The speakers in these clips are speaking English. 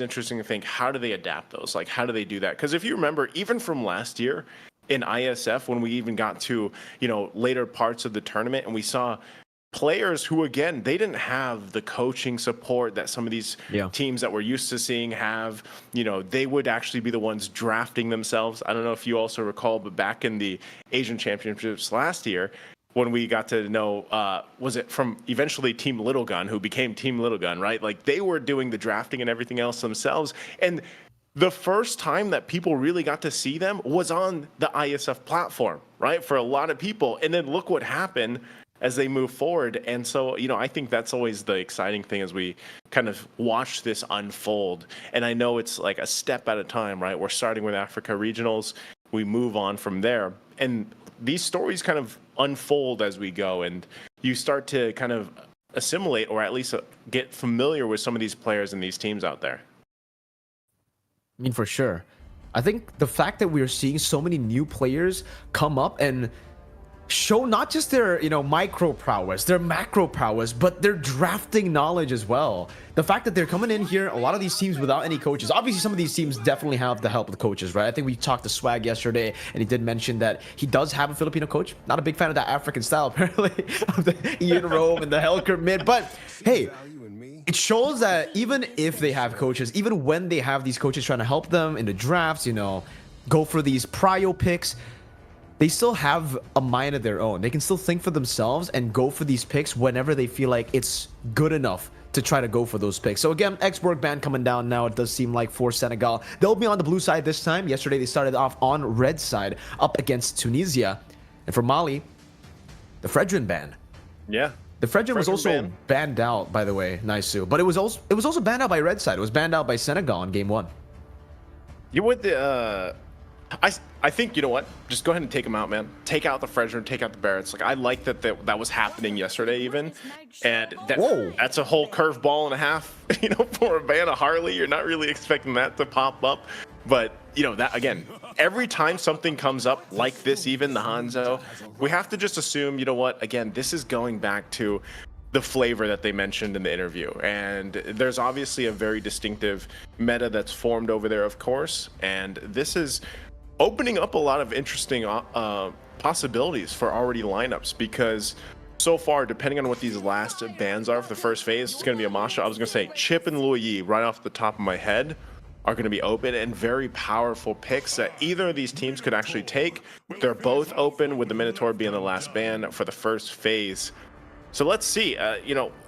interesting to think, how do they adapt those? Like, how do they do that? Because if you remember, even from last year in IESF, when we even got to, later parts of the tournament, and we saw players who, again, they didn't have the coaching support that some of these teams that we're used to seeing have. They would actually be the ones drafting themselves. I don't know if you also recall, but back in the Asian Championships last year, when we got to know, was it from eventually Team Little Gun, who became Team Little Gun, right? Like, they were doing the drafting and everything else themselves. And the first time that people really got to see them was on the IESF platform, right? For a lot of people. And then look what happened as they move forward. And so, I think that's always the exciting thing as we kind of watch this unfold. And I know it's like a step at a time, right? We're starting with Africa Regionals. We move on from there. And these stories kind of unfold as we go, and you start to kind of assimilate, or at least get familiar with some of these players and these teams out there. I mean, for sure. I think the fact that we're seeing so many new players come up and show not just their, micro prowess, their macro prowess, but their drafting knowledge as well. The fact that they're coming in here, a lot of these teams without any coaches. Obviously, some of these teams definitely have the help of the coaches, right? I think we talked to Swag yesterday, and he did mention that he does have a Filipino coach. Not a big fan of that African style, apparently, of the Ian Rome and the Helker mid. But, hey, it shows that even if they have coaches, even when they have these coaches trying to help them in the drafts, go for these prio picks, they still have a mind of their own. They can still think for themselves and go for these picks whenever they feel like it's good enough to try to go for those picks. So again, ex-work ban coming down now, it does seem like, for Senegal. They'll be on the blue side this time. Yesterday, they started off on red side up against Tunisia. And for Mali, the Fredrin ban. Yeah. The Fredrin was also banned out, by the way, Naisu. But it was also banned out by red side. It was banned out by Senegal in game 1. You would I think, you know what? Just go ahead and take them out, man. Take out the Fredrin, take out the Barretts. Like, I like that was happening yesterday even. And that's a whole curveball and a half, for a ban of Harley. You're not really expecting that to pop up. But, that, again, every time something comes up like this, even the Hanzo, we have to just assume, again, this is going back to the flavor that they mentioned in the interview. And there's obviously a very distinctive meta that's formed over there, of course. And this is opening up a lot of interesting possibilities for already lineups, because so far, depending on what these last bans are for the first phase, it's going to be a Masha. I was going to say Chip and Luyi, right off the top of my head, are going to be open, and very powerful picks that either of these teams could actually take. They're both open, with the Minotaur being the last ban for the first phase. So let's see,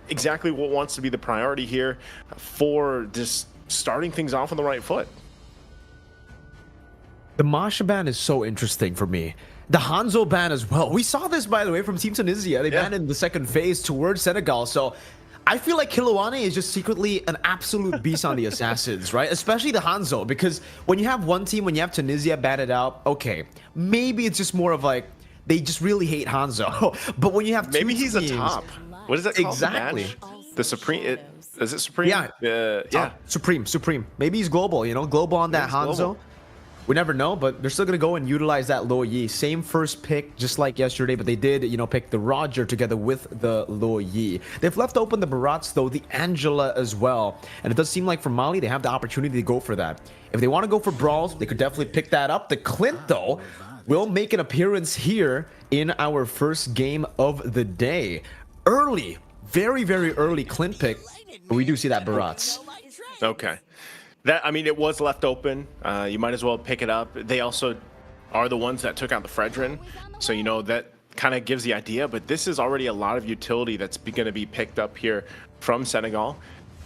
exactly what wants to be the priority here for just starting things off on the right foot. The Masha ban is so interesting for me. The Hanzo ban as well. We saw this, by the way, from Team Tunisia. They banned in the second phase towards Senegal. So I feel like Kiloane is just secretly an absolute beast on the Assassins, right? Especially the Hanzo, because when you have one team, when you have Tunisia banned out, okay, maybe it's just more of like, they just really hate Hanzo. But when you have two he's teams, a top. What is that called? Exactly. The Supreme. Is it Supreme? Yeah. Yeah. Supreme. Maybe he's global. Global on that Hanzo. Global. We never know, but they're still going to go and utilize that Lo Yi. Same first pick, just like yesterday, but they did, pick the Roger together with the Lo Yi. They've left open the Barats, though, the Angela as well. And it does seem like for Mali, they have the opportunity to go for that. If they want to go for brawls, they could definitely pick that up. The Clint, though, will make an appearance here in our first game of the day. Early, very, very early Clint pick, but we do see that Barats. Okay. It was left open. You might as well pick it up. They also are the ones that took out the Fredrin. So, that kind of gives the idea. But this is already a lot of utility that's going to be picked up here from Senegal.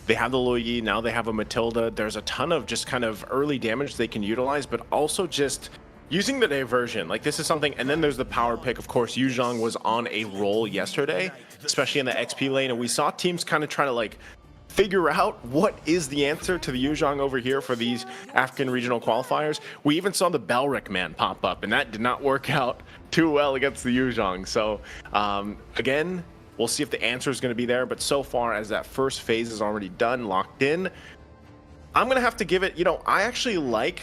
They have the Luyi. Now they have a Matilda. There's a ton of just kind of early damage they can utilize, but also just using the diversion. Like, this is something. And then there's the power pick. Of course, Yuzhong was on a roll yesterday, especially in the XP lane. And we saw teams kind of try to, figure out what is the answer to the Yuzhong over here for these African regional qualifiers. We even saw the Belric man pop up, and that did not work out too well against the Yuzhong. So again, we'll see if the answer is going to be there. But so far, as that first phase is already done, locked in, I'm going to have to give it, I actually like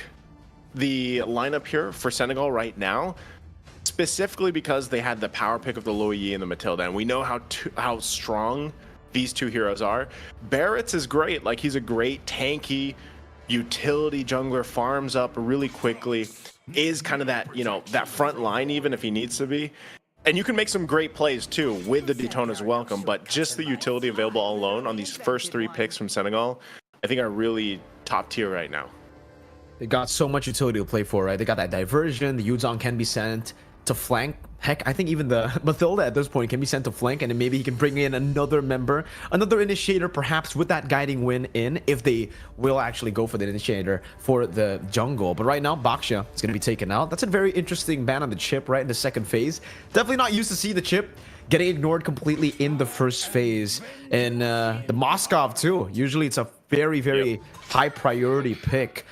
the lineup here for Senegal right now, specifically because they had the power pick of the Lo Yi and the Matilda. And we know how strong these two heroes are. Barrett's is great. Like, he's a great tanky utility jungler, farms up really quickly, is kind of that, you know, that front line even if he needs to be. And you can make some great plays too with the Daytona's welcome, but just the utility available all alone on these first 3 picks from Senegal, I think are really top tier right now. They got so much utility to play for, right? They got that diversion. The Yuzong can be sent to flank. Heck, I think even the Mathilda at this point can be sent to flank, and then maybe he can bring in another member, another initiator, perhaps with that guiding win in, if they will actually go for the initiator for the jungle. But right now, Baksha is going to be taken out. That's a very interesting ban on the chip, right, in the second phase. Definitely not used to see the chip getting ignored completely in the first phase. And the Moskov, too. Usually it's a very, very high priority pick.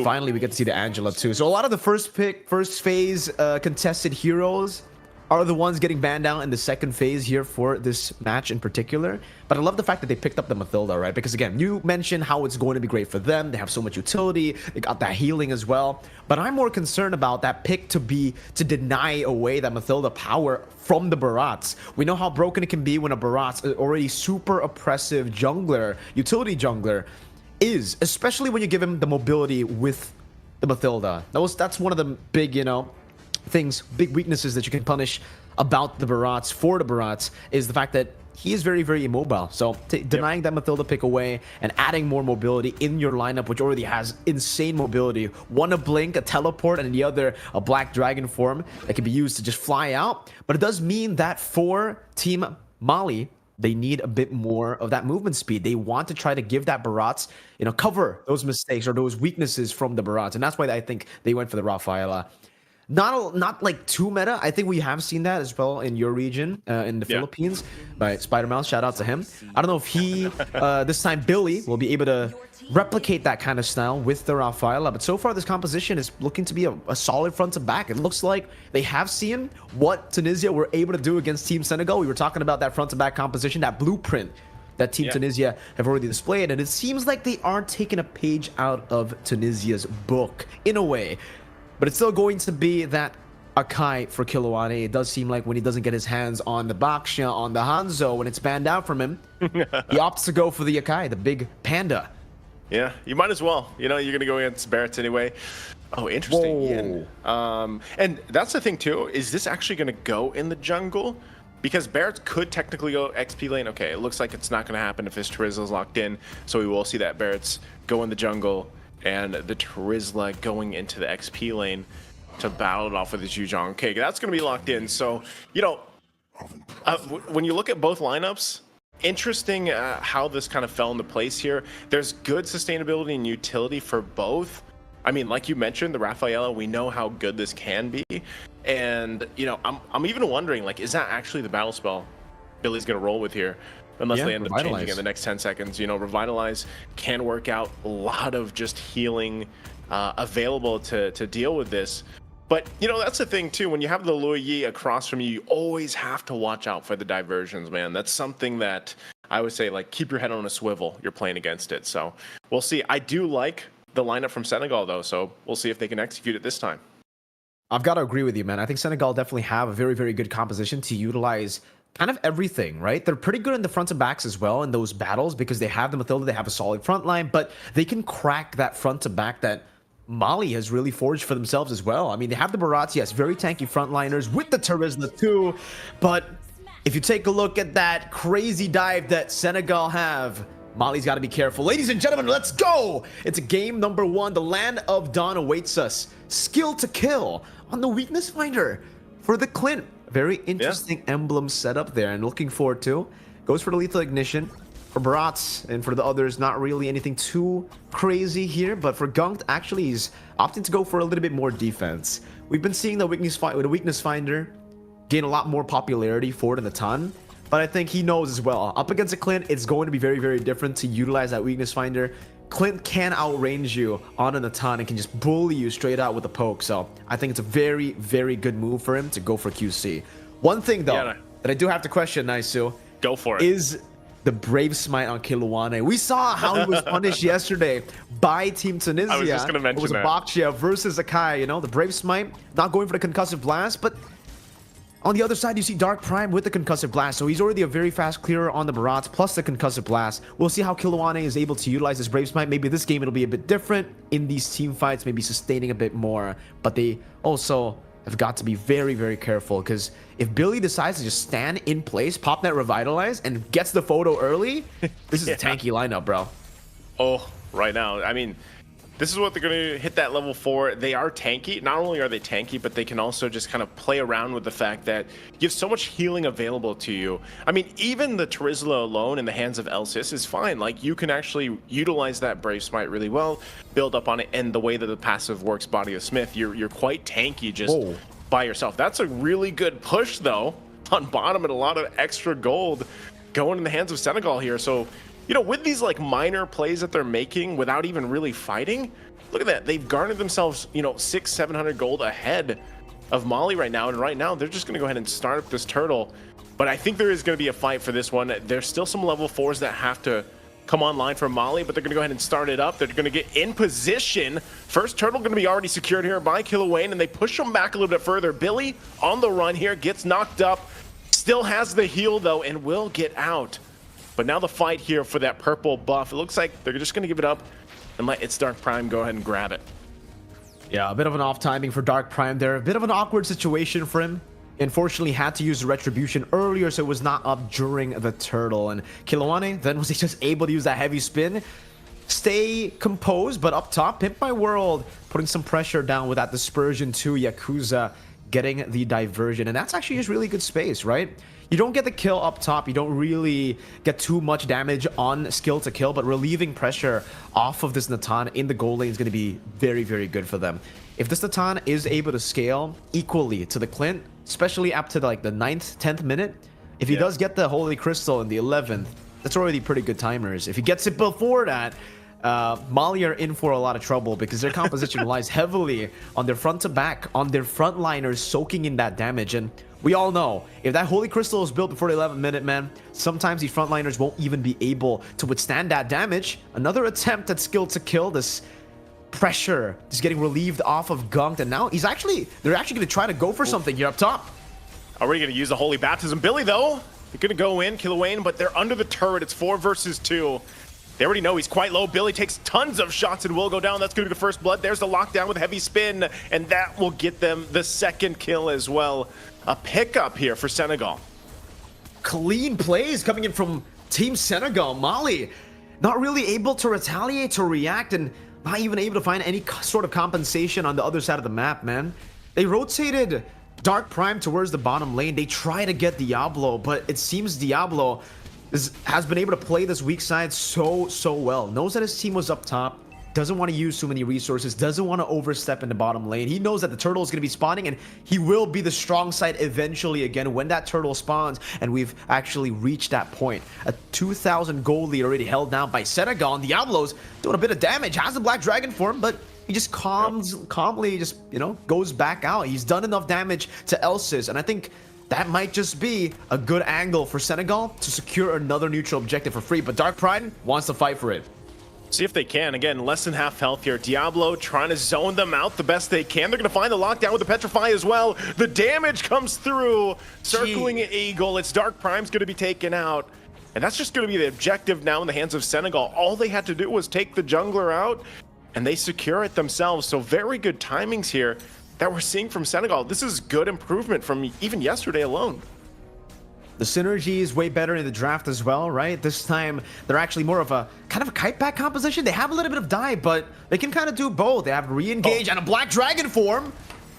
Finally, we get to see the Angela too. So a lot of the first phase contested heroes are the ones getting banned out in the second phase here for this match in particular. But I love the fact that they picked up the Mathilda, right? Because again, you mentioned how it's going to be great for them. They have so much utility. They got that healing as well. But I'm more concerned about that pick to deny away that Mathilda power from the Barats. We know how broken it can be when a Barat's already super oppressive jungler, utility jungler, is, especially when you give him the mobility with the Mathilda. That's one of the big, you know, things, big weaknesses that you can punish about the Barats, for the Barats, is the fact that he is very, very immobile. So denying that Mathilda pick away and adding more mobility in your lineup, which already has insane mobility, one a blink, a teleport, and the other a black dragon form that can be used to just fly out. But it does mean that for Team Mali, they need a bit more of that movement speed. They want to try to give that Barats, you know, cover those mistakes or those weaknesses from the Barats. And that's why I think they went for the Rafaela. Not like too meta. I think we have seen that as well in your region, in the Philippines, by Spider-Mouse. Shout out to him. I don't know if he, this time Billy, will be able to replicate that kind of style with the Rafaela. But so far, this composition is looking to be a solid front to back. It looks like they have seen what Tunisia were able to do against Team Senegal. We were talking about that front to back composition, that blueprint that Team Tunisia have already displayed. And it seems like they are taking a page out of Tunisia's book, in a way. But it's still going to be that Akai for Kiloane. It does seem like when he doesn't get his hands on the Baksha, on the Hanzo, when it's banned out from him, he opts to go for the Akai, the big panda. Yeah, you might as well. You know, you're going to go against Barrett's anyway. Oh, interesting. And that's the thing, too. Is this actually going to go in the jungle? Because Barrett's could technically go XP lane. Okay, it looks like it's not going to happen if his Terizla's locked in. So we will see that Barrett's go in the jungle and the Terizla going into the XP lane to battle it off with his Yuzong. Okay, that's going to be locked in. So, you know, when you look at both lineups, interesting how this kind of fell into place here. There's good sustainability and utility for both. I mean, like you mentioned, the Rafaela, we know how good this can be. And, you know, I'm even wondering, like, is that actually the battle spell Billy's going to roll with here? Unless they end up changing in the next 10 seconds. You know, Revitalize can work out. A lot of just healing available to deal with this. But, you know, that's the thing, too. When you have the Luyi across from you, you always have to watch out for the diversions, man. That's something that I would say, like, keep your head on a swivel. You're playing against it. So we'll see. I do like the lineup from Senegal, though. So we'll see if they can execute it this time. I've got to agree with you, man. I think Senegal definitely have a very, very good composition to utilize kind of everything, right? They're pretty good in the front and backs as well in those battles because they have the Mathilda, they have a solid front line, but they can crack that front to back that Mali has really forged for themselves as well. I mean, they have the Barats, yes, very tanky frontliners with the Terizla too, but if you take a look at that crazy dive that Senegal have, Mali's got to be careful. Ladies and gentlemen, let's go! It's game number 1. The Land of Dawn awaits us. Skill to kill on the Weakness Finder for the Clint. Very interesting emblem setup there, and looking forward to. Goes for the Lethal Ignition. For Barats and for the others, not really anything too crazy here, but for Gunked, actually, he's opting to go for a little bit more defense. We've been seeing the Weakness Finder gain a lot more popularity for it in the ton, but I think he knows as well. Up against a Clint, it's going to be very, very different to utilize that Weakness Finder. Clint can outrange you on an Atan and can just bully you straight out with a poke. So I think it's a very, very good move for him to go for QC. One thing, though, that I do have to question, Naisu. Go for it. Is the Brave Smite on Kiloane. We saw how he was punished yesterday by Team Tunisia. I was just going to mention that. It was Baksha versus Akai, you know. The Brave Smite, not going for the concussive blast, but On the other side, you see Dark Prime with the Concussive Blast, so he's already a very fast clearer on the Barats, plus the Concussive Blast. We'll see how Kilowane is able to utilize his Brave Smite. Maybe this game it'll be a bit different in these team fights, maybe sustaining a bit more. But they also have got to be very, very careful, because if Billy decides to just stand in place, pop that Revitalize, and gets the photo early, this is a tanky lineup, bro. Oh, right now, I mean, this is what they're going to hit that level 4. They are tanky. Not only are they tanky, but they can also just kind of play around with the fact that you have so much healing available to you. I mean, even the Terizla alone in the hands of Elsis is fine. Like, you can actually utilize that Brave Smite really well, build up on it, and the way that the passive works, Body of Smith, you're quite tanky just by yourself. That's a really good push, though, on bottom, and a lot of extra gold going in the hands of Senegal here. So, you know, with these like minor plays that they're making without even really fighting, look at that. They've garnered themselves, you know, 600-700 gold ahead of Mali right now. And right now they're just going to go ahead and start up this turtle. But I think there is going to be a fight for this one. There's still some level 4s that have to come online for Mali, but they're going to go ahead and start it up. They're going to get in position. First turtle going to be already secured here by Kilowane, and they push them back a little bit further. Billy on the run here, gets knocked up, still has the heal though, and will get out. But now the fight here for that purple buff, it looks like they're just going to give it up and let It's Dark Prime go ahead and grab it. Yeah, a bit of an off timing for Dark Prime there. A bit of an awkward situation for him. Unfortunately, had to use the Retribution earlier, so it was not up during the turtle. And Kilowane then was just able to use that heavy spin. Stay composed, but up top, Pimp My World putting some pressure down with that Dispersion to Yakuza, getting the diversion. And that's actually just really good space, right? You don't get the kill up top, you don't really get too much damage on skill to kill, but relieving pressure off of this Natan in the gold lane is going to be very, very good for them. If this Natan is able to scale equally to the Clint, especially up to like the 9th, 10th minute, if he does get the Holy Crystal in the 11th, that's already pretty good timers. If he gets it before that, Mali are in for a lot of trouble because their composition relies heavily on their front to back, on their frontliners soaking in that damage. And we all know, if that Holy Crystal is built before the 11th minute, man, sometimes these frontliners won't even be able to withstand that damage. Another attempt at skill to kill. This pressure is getting relieved off of Gunked, and now they're actually going to try to go for something here up top. Already going to use the Holy Baptism. Billy, though, they're going to go in, Kilowane, but they're under the turret. It's 4 versus 2. They already know he's quite low. Billy takes tons of shots and will go down. That's going to be the first blood. There's the lockdown with heavy spin, and that will get them the second kill as well. A pickup here for Senegal. Clean plays coming in from Team Senegal. Mali not really able to retaliate or react, and not even able to find any sort of compensation on the other side of the map, man. They rotated Dark Prime towards the bottom lane. They try to get Diablo, but it seems Diablo has been able to play this weak side so well. Knows that his team was up top, doesn't want to use too many resources, doesn't want to overstep in the bottom lane. He knows that the turtle is going to be spawning, and he will be the strong side eventually again when that turtle spawns, and we've actually reached that point. A 2,000 gold lead already held down by Senegal, and Diablo's doing a bit of damage, has the Black Dragon form, but he just calmly just, you know, goes back out. He's done enough damage to Elsis, and I think that might just be a good angle for Senegal to secure another neutral objective for free, but Dark Pride wants to fight for it. See if they can. Again, less than half health here. Diablo trying to zone them out the best they can. They're going to find the lockdown with the Petrify as well. The damage comes through. Circling Eagle. It's Dark Prime's going to be taken out. And that's just going to be the objective now in the hands of Senegal. All they had to do was take the jungler out, and they secure it themselves. So very good timings here that we're seeing from Senegal. This is good improvement from even yesterday alone. The synergy is way better in the draft as well, right? This time, they're actually more of a kind of a kite back composition. They have a little bit of dive, but they can kind of do both. They have re-engage and a Black Dragon form.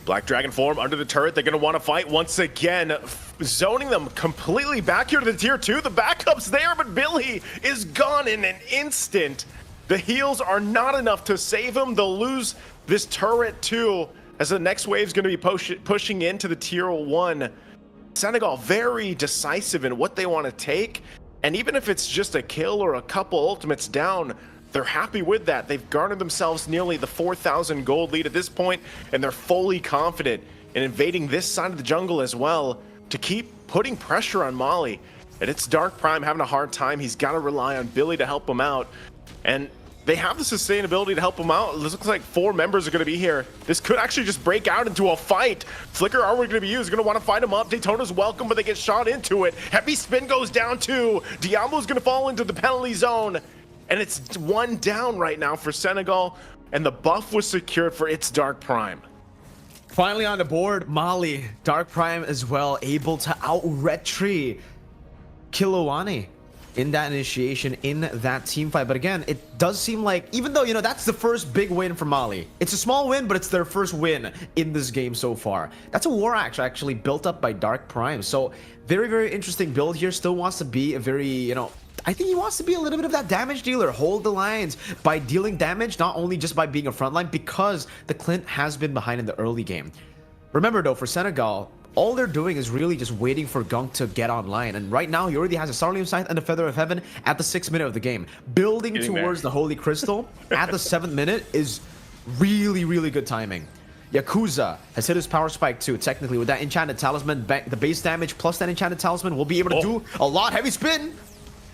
Black Dragon form under the turret. They're going to want to fight once again, zoning them completely back here to the tier 2. The backup's there, but Billy is gone in an instant. The heals are not enough to save him. They'll lose this turret too, as the next wave is going to be pushing into the tier 1. Senegal very decisive in what they want to take, and even if it's just a kill or a couple ultimates down, they're happy with that. They've garnered themselves nearly the 4,000 gold lead at this point, and they're fully confident in invading this side of the jungle as well to keep putting pressure on Mali. And it's Dark Prime having a hard time. He's got to rely on Billy to help him out. And they have the sustainability to help them out. It looks like 4 members are going to be here. This could actually just break out into a fight. Flicker armor going to be used. Going to want to fight him up. Daytona's welcome, but they get shot into it. Heavy spin goes down too. Diablo's going to fall into the penalty zone. And it's 1 down right now for Senegal. And the buff was secured for its Dark Prime. Finally on the board, Mali. Dark Prime as well, able to out-retry Kilowane in that initiation, in that team fight. But again, it does seem like, even though, you know, that's the first big win for Mali. It's a small win, but it's their first win in this game so far. That's a war axe actually built up by Dark Prime. So very, very interesting build here. Still wants to be a very, you know, I think he wants to be a little bit of that damage dealer, hold the lines by dealing damage, not only just by being a frontline, because the Clint has been behind in the early game. Remember though, for Senegal, all they're doing is really just waiting for Gunk to get online. And right now, he already has a Sarlium Scythe and a Feather of Heaven at the 6th minute of the game. Building towards the Holy Crystal at the 7th minute is really, really good timing. Yakuza has hit his power spike too, technically, with that Enchanted Talisman. The base damage plus that Enchanted Talisman will be able to do a lot. Heavy spin!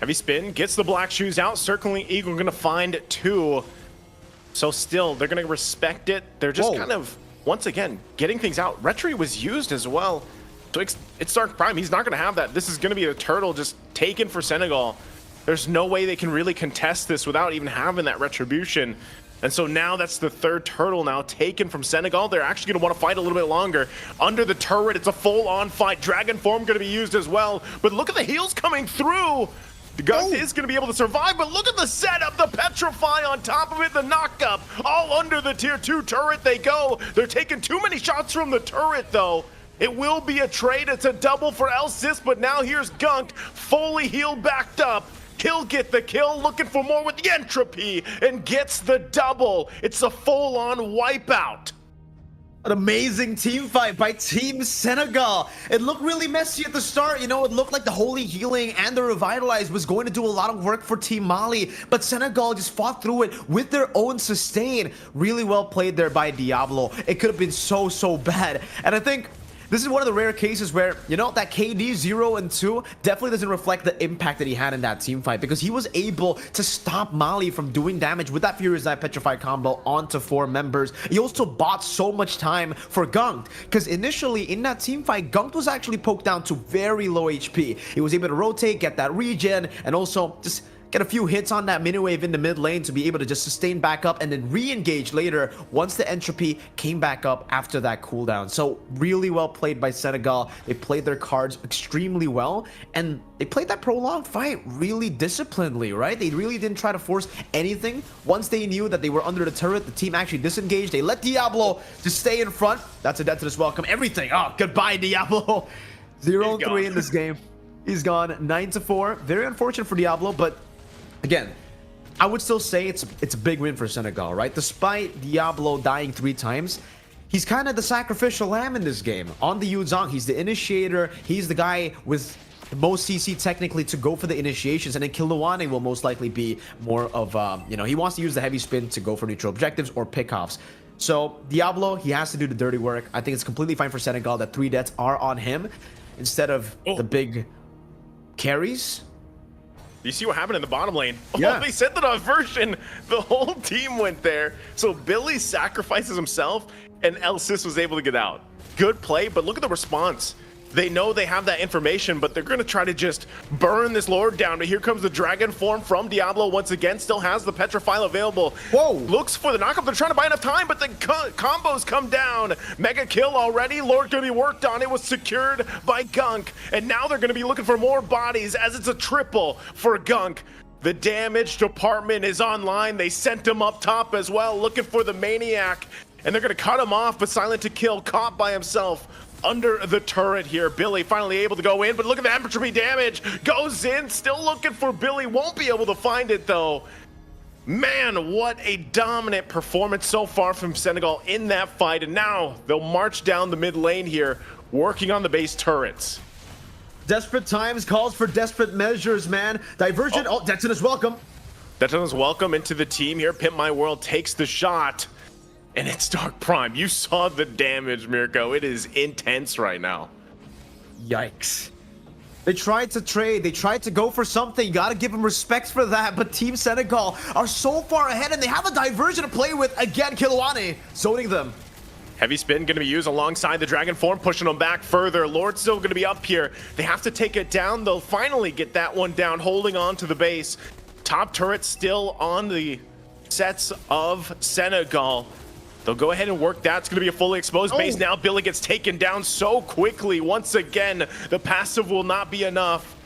Heavy spin, gets the black shoes out. Circling Eagle going to find 2. So still, they're going to respect it. They're just kind of, once again, getting things out. Retry was used as well. So it's Dark Prime. He's not going to have that. This is going to be a turtle just taken for Senegal. There's no way they can really contest this without even having that retribution. And so now that's the 3rd turtle now taken from Senegal. They're actually going to want to fight a little bit longer. Under the turret, it's a full-on fight. Dragon form going to be used as well. But look at the heals coming through. The Gunk is going to be able to survive, but look at the setup, the Petrify on top of it, the knockup, all under the tier 2 turret they go. They're taking too many shots from the turret, though. It will be a trade. It's a double for Elsis, but now here's Gunk, fully healed, backed up. He'll get the kill, looking for more with the entropy, and gets the double. It's a full-on wipeout. An amazing team fight by Team Senegal. It looked really messy at the start. You know, it looked like the Holy Healing and the Revitalize was going to do a lot of work for Team Mali, but Senegal just fought through it with their own sustain. Really well played there by Diablo. It could have been so, so bad. And I think this is one of the rare cases where, you know, that KD 0 and 2 definitely doesn't reflect the impact that he had in that team fight, because he was able to stop Mali from doing damage with that Furious Knife Petrify combo onto 4 members. He also bought so much time for Gunk, because initially in that team fight, Gunk was actually poked down to very low HP. He was able to rotate, get that regen, and also just get a few hits on that mini wave in the mid lane to be able to just sustain back up and then re-engage later once the entropy came back up after that cooldown. So really well played by Senegal. They played their cards extremely well, and they played that prolonged fight really disciplinedly, right? They really didn't try to force anything. Once they knew that they were under the turret, the team actually disengaged. They let Diablo just stay in front. That's a death to this welcome. Everything. Oh, goodbye, Diablo. 0-3 in this game. He's gone 9-4. Very unfortunate for Diablo, but again, I would still say it's a big win for Senegal, right? Despite Diablo dying 3 times, he's kind of the sacrificial lamb in this game. On the Yuzong, he's the initiator. He's the guy with the most CC technically to go for the initiations, and then Kilowane will most likely be more of, you know, he wants to use the heavy spin to go for neutral objectives or pickoffs. So Diablo, he has to do the dirty work. I think it's completely fine for Senegal that 3 deaths are on him instead of the big carries. You see what happened in the bottom lane? Yeah. Oh, they sent the diversion. The whole team went there. So Billy sacrifices himself, and Elsis was able to get out. Good play, but look at the response. They know they have that information, but they're going to try to just burn this Lord down. But here comes the Dragon form from Diablo once again. Still has the Petrify available. Whoa. Looks for the knockup. They're trying to buy enough time, but the combos come down. Mega kill already. Lord going to be worked on. It was secured by Gunk. And now they're going to be looking for more bodies as it's a triple for Gunk. The damage department is online. They sent him up top as well, looking for the Maniac. And they're going to cut him off, but Silent to Kill caught by himself under the turret here. Billy finally able to go in, but look at the entropy damage. Goes in, still looking for Billy. Won't be able to find it though. Man, what a dominant performance so far from Senegal in that fight. And now they'll march down the mid lane here, working on the base turrets. Desperate times calls for desperate measures, man. Diversion. Oh, Detson is welcome. Detson is welcome into the team here. Pimp My World takes the shot. And it's Dark Prime. You saw the damage, Mirko. It is intense right now. Yikes. They tried to trade. They tried to go for something. You got to give them respect for that. But Team Senegal are so far ahead, and they have a diversion to play with. Again, Kiloane zoning them. Heavy spin going to be used alongside the Dragon Form, pushing them back further. Lord's still going to be up here. They have to take it down. They'll finally get that one down, holding on to the base. Top turret still on the sets of Senegal. They'll go ahead and work that. It's going to be a fully exposed base now. Billy gets taken down so quickly. Once again, the passive will not be enough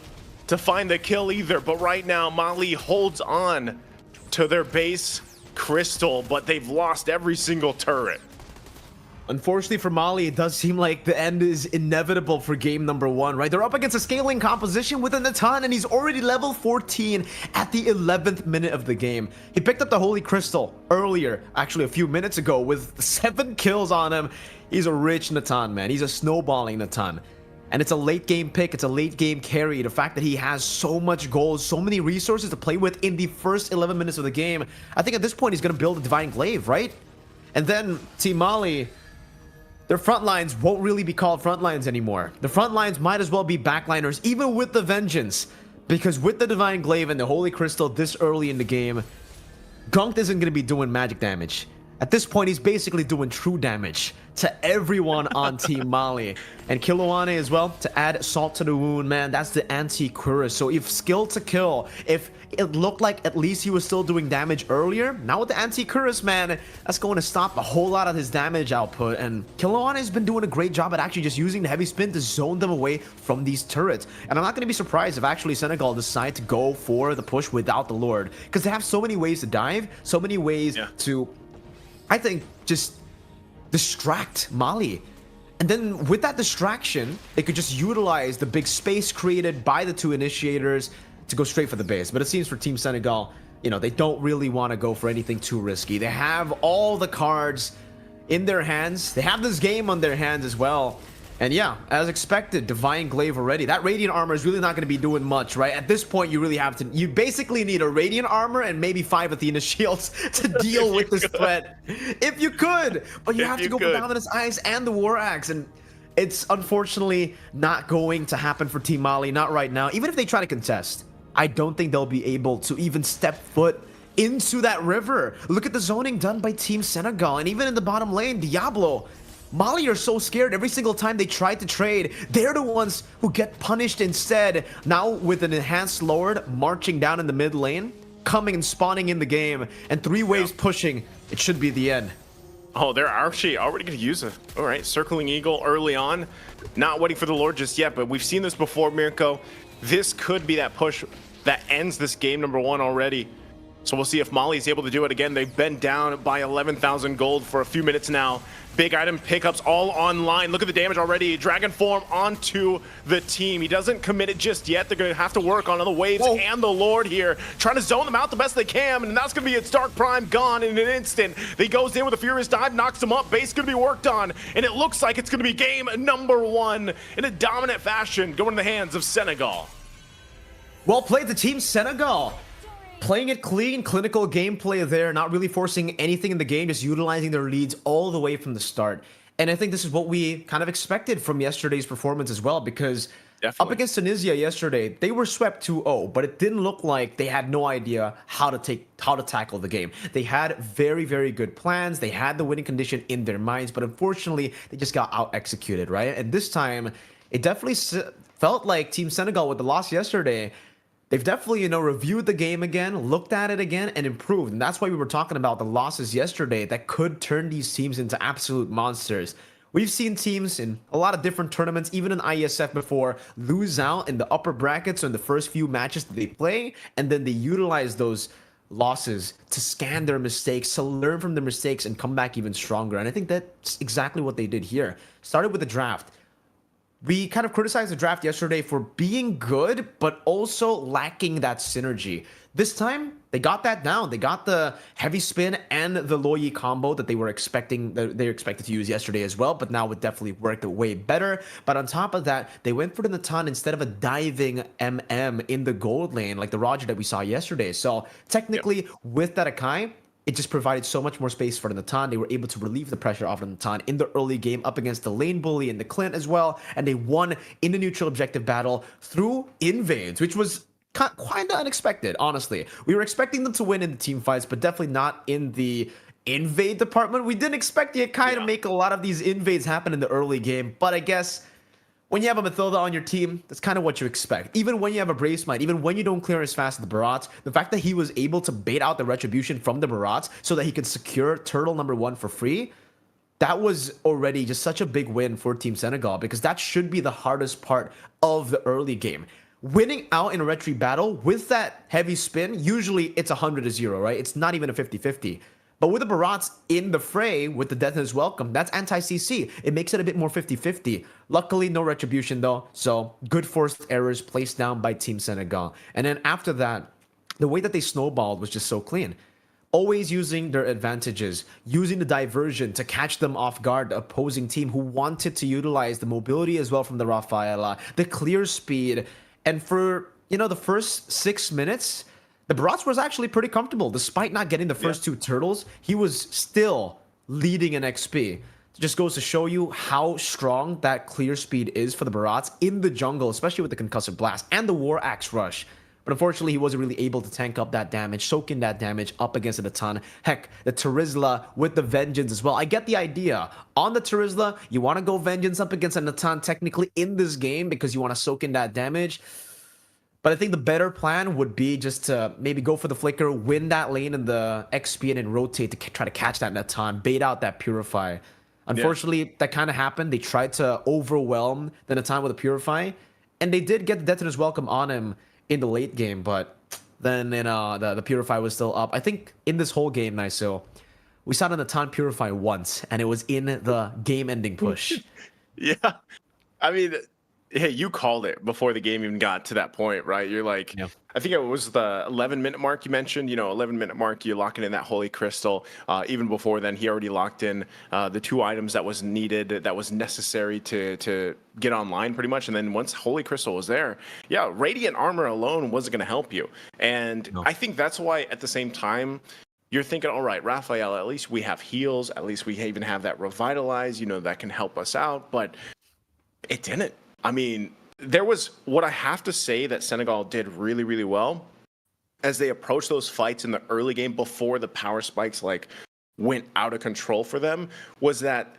to find the kill either. But right now, Mali holds on to their base crystal, but they've lost every single turret. Unfortunately for Mali, it does seem like the end is inevitable for game number 1, right? They're up against a scaling composition with Natan, and he's already level 14 at the 11th minute of the game. He picked up the Holy Crystal earlier, actually a few minutes ago, with 7 kills on him. He's a rich Natan, man. He's a snowballing Natan. And it's a late game pick. It's a late game carry. The fact that he has so much gold, so many resources to play with in the first 11 minutes of the game. I think at this point, he's going to build a Divine Glaive, right? And then Team Mali, their front lines won't really be called front lines anymore. The front lines might as well be backliners, even with the Vengeance. Because with the Divine Glaive and the Holy Crystal this early in the game, Gunked isn't going to be doing magic damage. At this point, he's basically doing true damage to everyone on Team Mali. And Kiloane as well, to add salt to the wound, man, that's the anti-Cuirass. So if skill to kill, if it looked like at least he was still doing damage earlier, now with the anti-Cuirass, man, that's going to stop a whole lot of his damage output. And Kiloane has been doing a great job at actually just using the heavy spin to zone them away from these turrets. And I'm not going to be surprised if actually Senegal decide to go for the push without the Lord, because they have so many ways to dive, so many ways to, I think, just distract Mali. And then with that distraction, they could just utilize the big space created by the 2 initiators to go straight for the base. But it seems for Team Senegal, you know, they don't really want to go for anything too risky. They have all the cards in their hands. They have this game on their hands as well. And yeah, as expected, Divine Glaive already. That Radiant Armor is really not going to be doing much, right? At this point, you really have to... You basically need a Radiant Armor and maybe 5 Athena Shields to deal with this threat. If you could! But you have to go for Dominus Eyes and the War Axe. And it's unfortunately not going to happen for Team Mali. Not right now. Even if they try to contest, I don't think they'll be able to even step foot into that river. Look at the zoning done by Team Senegal. And even in the bottom lane, Diablo... Mali are so scared every single time they try to trade. They're the ones who get punished instead. Now with an enhanced Lord marching down in the mid lane, coming and spawning in the game, and 3 waves pushing, it should be the end. Oh, they're actually already going to use it. All right, Circling Eagle early on. Not waiting for the Lord just yet, but we've seen this before, Mirko. This could be that push that ends this game number 1 already. So we'll see if Mali's able to do it again. They've been down by 11,000 gold for a few minutes now. Big item pickups all online. Look at the damage already. Dragon Form onto the team. He doesn't commit it just yet. They're going to have to work on the waves and the Lord here. Trying to zone them out the best they can. And that's going to be its Dark Prime gone in an instant. He goes in with a Furious Dive, knocks him up. Base going to be worked on. And it looks like it's going to be game number 1 in a dominant fashion going in the hands of Senegal. Well played, the Team Senegal. Playing it clean, clinical gameplay there, not really forcing anything in the game, just utilizing their leads all the way from the start. And I think this is what we kind of expected from yesterday's performance as well, because up against Tunisia yesterday, they were swept 2-0, but it didn't look like they had no idea how to tackle the game. They had very, very good plans. They had the winning condition in their minds, but unfortunately, they just got out-executed, right? And this time, it definitely felt like Team Senegal with the loss yesterday, they've definitely, reviewed the game again, looked at it again, and improved. And that's why we were talking about the losses yesterday that could turn these teams into absolute monsters. We've seen teams in a lot of different tournaments, even in IESF before, lose out in the upper brackets or in the first few matches that they play, and then they utilize those losses to scan their mistakes, to learn from their mistakes, and come back even stronger. And I think that's exactly what they did here. Started with the draft. We kind of criticized the draft yesterday for being good, but also lacking that synergy. This time, they got that down. They got the heavy spin and the Loyi combo that they were expecting, they were expected to use yesterday as well, but now it definitely worked way better. But on top of that, they went for the Natan instead of a diving MM in the gold lane, like the Roger that we saw yesterday. So technically, with that Akai, it just provided so much more space for the Natan. They were able to relieve the pressure off the Natan in the early game up against the lane bully and the Clint as well. And they won in the neutral objective battle through invades, which was kind of unexpected, honestly. We were expecting them to win in the team fights, but definitely not in the invade department. We didn't expect you to kind of make a lot of these invades happen in the early game, but I guess when you have a Mathilda on your team, that's kind of what you expect. Even when you have a Brave Smite, even when you don't clear as fast as the Barats, the fact that he was able to bait out the Retribution from the Barats so that he could secure Turtle #1 for free, that was already just such a big win for Team Senegal, because that should be the hardest part of the early game. Winning out in a retreat battle with that heavy spin, usually it's 100-0, right? It's not even a 50-50. But with the Barats in the fray, with the Death is Welcome, that's anti-CC. It makes it a bit more 50-50. Luckily, no Retribution though, so good forced errors placed down by Team Senegal. And then after that, the way that they snowballed was just so clean. Always using their advantages, using the diversion to catch them off guard, the opposing team who wanted to utilize the mobility as well from the Rafaela, the clear speed. And for, the first 6 minutes, the Barats was actually pretty comfortable. Despite not getting the first two turtles, he was still leading in XP. It just goes to show you how strong that clear speed is for the Barats in the jungle, especially with the Concussive Blast and the War Axe Rush. But unfortunately, he wasn't really able to tank up that damage, soak in that damage up against the Natan. Heck, the Terizla with the Vengeance as well. I get the idea. On the Terizla, you want to go Vengeance up against a Natan technically in this game because you want to soak in that damage. But I think the better plan would be just to maybe go for the Flicker, win that lane in the XP, and then rotate to try to catch that Natan, bait out that Purify. Unfortunately, that kind of happened. They tried to overwhelm the Natan with a Purify, and they did get the Deton's Welcome on him in the late game, but then the Purify was still up. I think in this whole game, Niso, we saw the Natan Purify once, and it was in the game-ending push. Yeah. I mean, hey, you called it before the game even got to that point, right? You're like, I think it was the 11-minute mark you mentioned, 11-minute mark, you're locking in that Holy Crystal. Even before then, he already locked in the 2 items that was needed, that was necessary to get online pretty much. And then once Holy Crystal was there, Radiant Armor alone wasn't going to help you. And I think that's why at the same time, you're thinking, all right, Raphael, at least we have heals. At least we even have that Revitalize, that can help us out. But it didn't. I mean, there was what I have to say that Senegal did really, really well as they approached those fights in the early game before the power spikes went out of control for them, was that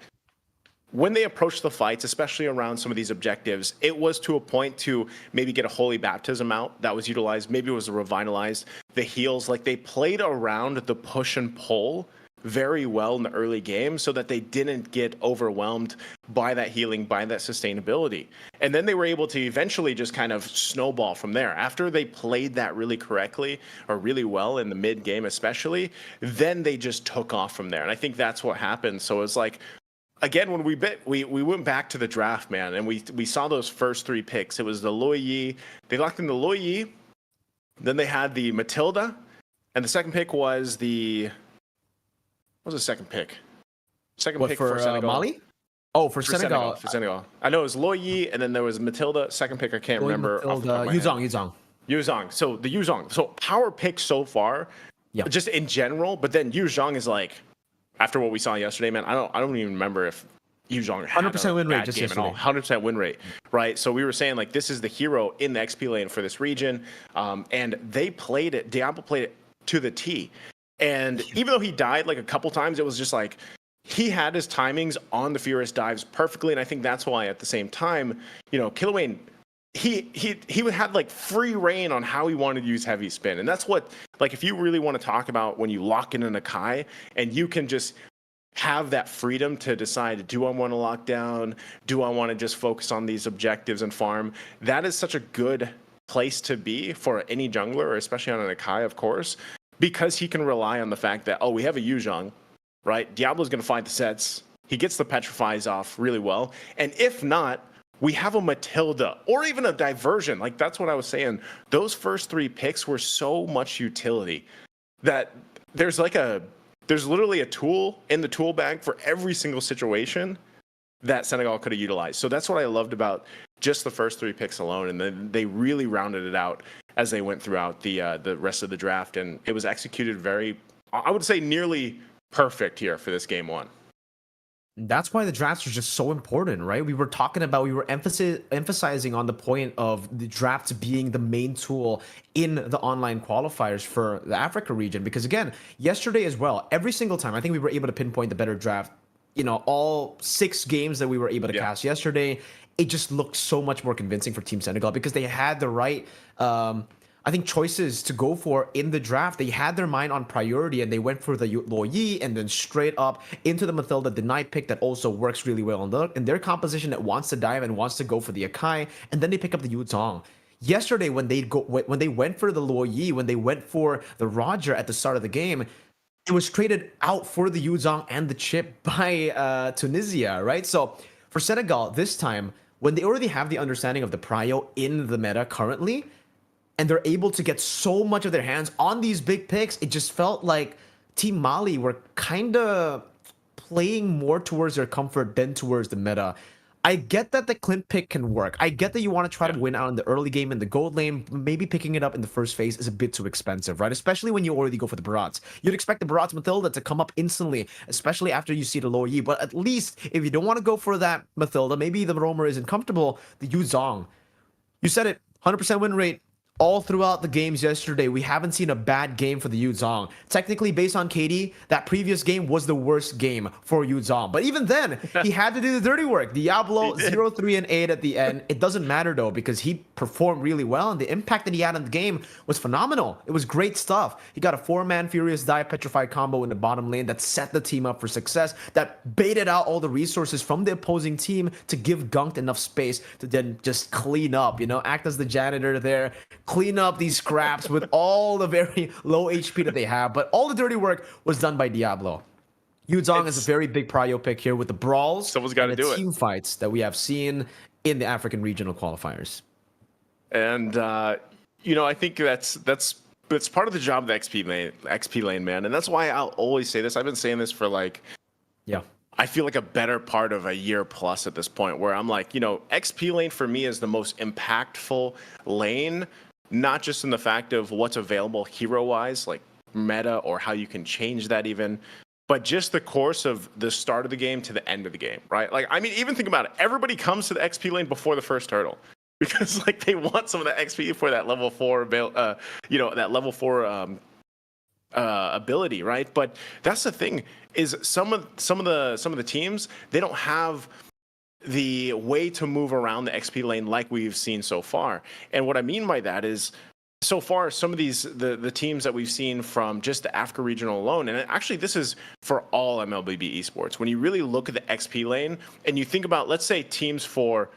when they approached the fights, especially around some of these objectives, it was to a point to maybe get a Holy Baptism out that was utilized. Maybe it was a Revitalized, the heals. They played around the push and pull very well in the early game so that they didn't get overwhelmed by that healing, by that sustainability. And then they were able to eventually just kind of snowball from there. After they played that really correctly or really well in the mid game especially, then they just took off from there. And I think that's what happened. So it's again, when we went back to the draft, man, and we saw those first 3 picks. It was the Loyi. They locked in the Loyi. Then they had the Matilda. And the second pick was what was the second pick? Second pick for Senegal. Mali? Oh, for Senegal. For Senegal. I know it was Loyi, and then there was Matilda. Second pick, I can't remember. Yuzong. So the Yuzong. So power pick so far, just in general. But then Yuzong is after what we saw yesterday, man. I don't even remember if Yuzong had 100% win rate just yesterday. 100% win rate, right? So we were saying this is the hero in the XP lane for this region, and they played it. Diablo played it to the T. And even though he died a couple times, it was just he had his timings on the Furious dives perfectly. And I think that's why at the same time, Killuane, he had free reign on how he wanted to use heavy spin. And that's what, if you really want to talk about when you lock in an Akai and you can just have that freedom to decide, do I want to lock down? Do I want to just focus on these objectives and farm? That is such a good place to be for any jungler, or especially on an Akai, of course. Because he can rely on the fact that, we have a Yuzhong, right? Diablo's going to find the sets. He gets the Petrifies off really well. And if not, we have a Matilda or even a Diversion. That's what I was saying. Those first 3 picks were so much utility that there's literally a tool in the tool bag for every single situation that Senegal could have utilized. So that's what I loved about just the first 3 picks alone. And then they really rounded it out as they went throughout the rest of the draft, and it was executed very I would say nearly perfect here for this game one. That's why the drafts are just so important, right? We were emphasizing on the point of the drafts being the main tool in the online qualifiers for the Africa region. Because again, yesterday as well, every single time, I think we were able to pinpoint the better draft. You know, all 6 games that we were able to cast yesterday, it just looked so much more convincing for Team Senegal because they had the right I think choices to go for in the draft. They had their mind on priority and they went for the Loyi and then straight up into the Mathilda denied pick that also works really well in their composition that wants to dive and wants to go for the Akai, and then they pick up the Yuzong. Yesterday when they went for the Loyi, when they went for the Roger at the start of the game, it was traded out for the Yuzong and the chip by Tunisia, right? So for Senegal this time, when they already have the understanding of the prio in the meta currently, and they're able to get so much of their hands on these big picks, it just felt like Team Mali were kind of playing more towards their comfort than towards the meta. I get that the Clint pick can work. I get that you want to try to win out in the early game in the gold lane. Maybe picking it up in the first phase is a bit too expensive, right? Especially when you already go for the Barats. You'd expect the Barats Mathilda to come up instantly, especially after you see the lower Yi. But at least if you don't want to go for that Mathilda, maybe the roamer isn't comfortable, the Yuzong. You said it, 100% win rate. All throughout the games yesterday, we haven't seen a bad game for the Yuzong. Technically, based on KD, that previous game was the worst game for Yuzong. But even then, he had to do the dirty work. Diablo 0, 3, and 8 at the end. It doesn't matter, though, because he performed really well, and the impact that he had on the game was phenomenal. It was great stuff. He got a 4-man Furious Dive Petrified combo in the bottom lane that set the team up for success, that baited out all the resources from the opposing team to give Gunked enough space to then just clean up, you know, act as the janitor there, clean up these scraps with all the very low HP that they have. But all the dirty work was done by Diablo. Yuzong is a very big prio pick here with the brawls someone's got to do team fights that we have seen in the African regional qualifiers. And you know, I think that's part of the job of the XP lane, man. And that's why I'll always say this. I've been saying this for like, I feel like a better part of a year plus at this point, where I'm like, you know, XP lane for me is the most impactful lane, not just in the fact of what's available hero-wise, like meta or how you can change that even, but just the course of the start of the game to the end of the game, right? Like, I mean, even think about it. Everybody comes to the XP lane before the first hurdle because like they want some of the XP for that level 4, you know, that level 4 ability, right? But that's the thing, is some of the teams, they don't have the way to move around the XP lane like we've seen so far. And what I mean by that is, so far, some of these the teams that we've seen from just the Africa regional alone, and actually this is for all MLBB esports, when you really look at the XP lane and you think about, let's say, teams for,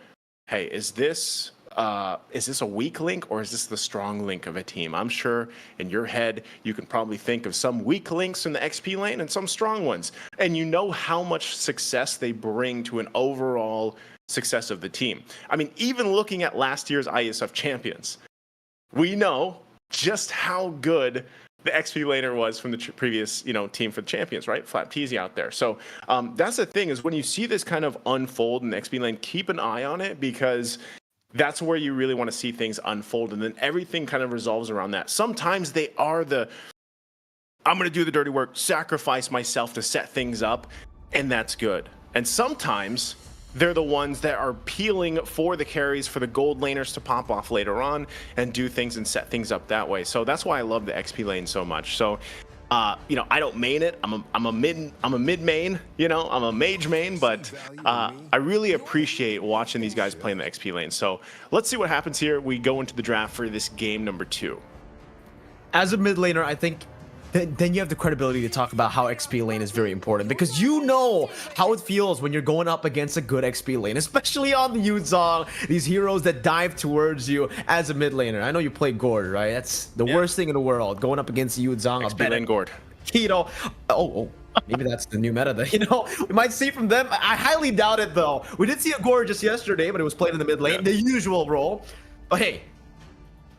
hey, is this a weak link or is this the strong link of a team? I'm sure in your head you can probably think of some weak links in the XP lane and some strong ones, and you know how much success they bring to an overall success of the team. I mean, even looking at last year's IESF champions, we know just how good the XP laner was from the previous, you know, team for the champions, right? Flat Teasy out there. So that's the thing, is when you see this kind of unfold in the XP lane, keep an eye on it, because that's where you really want to see things unfold, and then everything kind of resolves around that. Sometimes they are I'm going to do the dirty work, sacrifice myself to set things up, and that's good. And sometimes they're the ones that are peeling for the carries, for the gold laners to pop off later on and do things and set things up that way. So that's why I love the XP lane so much. So, you know, I don't main it. I'm a mid main, you know, I'm a mage main, but I really appreciate watching these guys play in the XP lane. So let's see what happens here. We go into the draft for this game number 2. As a mid laner, I think then you have the credibility to talk about how XP lane is very important, because you know how it feels when you're going up against a good XP lane, especially on the Yuzong, these heroes that dive towards you as a mid laner. I know you play Gord, right? That's the worst thing in the world, going up against Yuzong. XP lane Gord. Keto. Oh. Maybe that's the new meta that, you know, we might see from them. I highly doubt it, though. We did see a Gord just yesterday, but it was played in the mid lane, the usual role. But hey,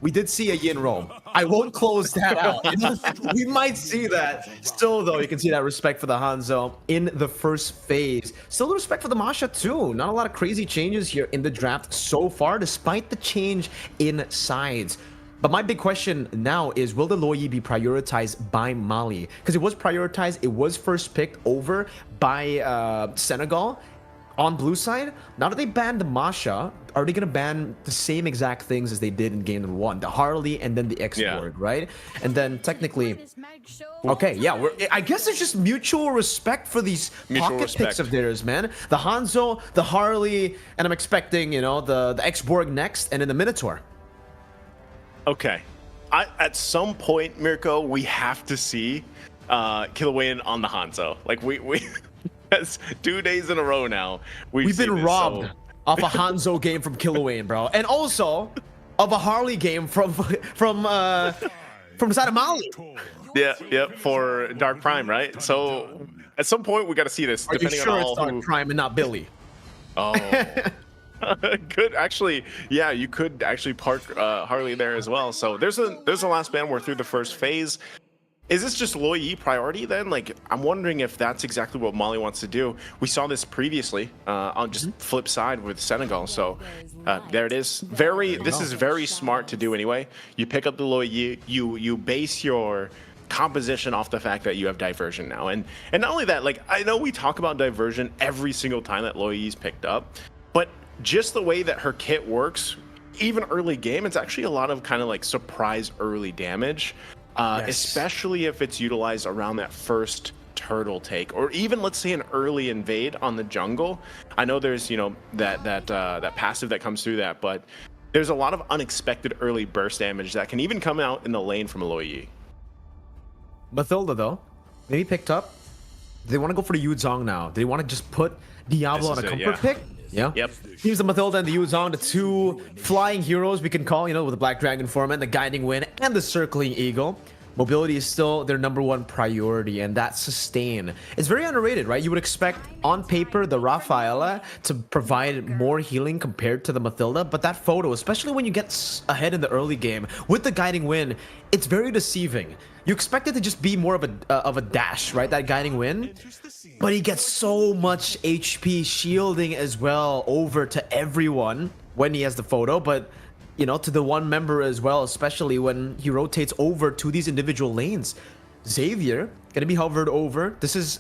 we did see a Yin roam. I won't close that out. You know? We might see that. Still, though, you can see that respect for the Hanzo in the first phase. Still the respect for the Masha, too. Not a lot of crazy changes here in the draft so far, despite the change in sides. But my big question now is, will the Loyi be prioritized by Mali? Because it was prioritized, it was first picked over by Senegal on blue side. Now that they banned the Masha, are they going to ban the same exact things as they did in game number 1? The Harley and then the X-Borg, right? And then technically... Okay, yeah, I guess it's just mutual respect for these pocket picks of theirs, man. The Hanzo, the Harley, and I'm expecting, you know, the X-Borg next, and then the Minotaur. Okay. At some point, Mirko, we have to see Kilauea on the Hanzo. Like, we that's 2 days in a row now. We've been robbed off a Hanzo game from Kilauea, bro. And also of a Harley game from the side of Mali. Yeah, for Dark Prime, right? So at some point we got to see this. Are you sure it's Dark Prime and not Billy? Oh, good. Actually, yeah, you could actually park Harley there as well. So there's a last ban. We're through the first phase. Is this just Loyi priority then? Like, I'm wondering if that's exactly what Mali wants to do. We saw this previously on just flip side with Senegal. So there it is. This is very smart to do anyway. You pick up the Loyi, you base your composition off the fact that you have diversion now. And not only that, like, I know we talk about diversion every single time that Loyi's picked up, but just the way that her kit works, even early game, it's actually a lot of kind of like surprise early damage. Especially if it's utilized around that first turtle take, or even let's say an early invade on the jungle. I know there's, you know, that passive that comes through that, but there's a lot of unexpected early burst damage that can even come out in the lane from a Loyi. Mathilda though, maybe picked up. Do they want to go for the Yuzong now? Do they want to just put Diablo on a comfort pick? Yeah. Yep. Seems the Mathilda and the Yuzong, the two flying heroes we can call, you know, with the Black Dragon form and the Guiding Wind and the Circling Eagle. Mobility is still their #1 priority, and that sustain is very underrated, right? You would expect on paper the Rafaela to provide more healing compared to the Mathilda, but that photo, especially when you get ahead in the early game with the Guiding Wind, it's very deceiving. You expect it to just be more of a dash, right? That Guiding Wind, but he gets so much HP shielding as well over to everyone when he has the photo, but you know, to the one member as well, especially when he rotates over to these individual lanes. Xavier gonna be hovered over. This is,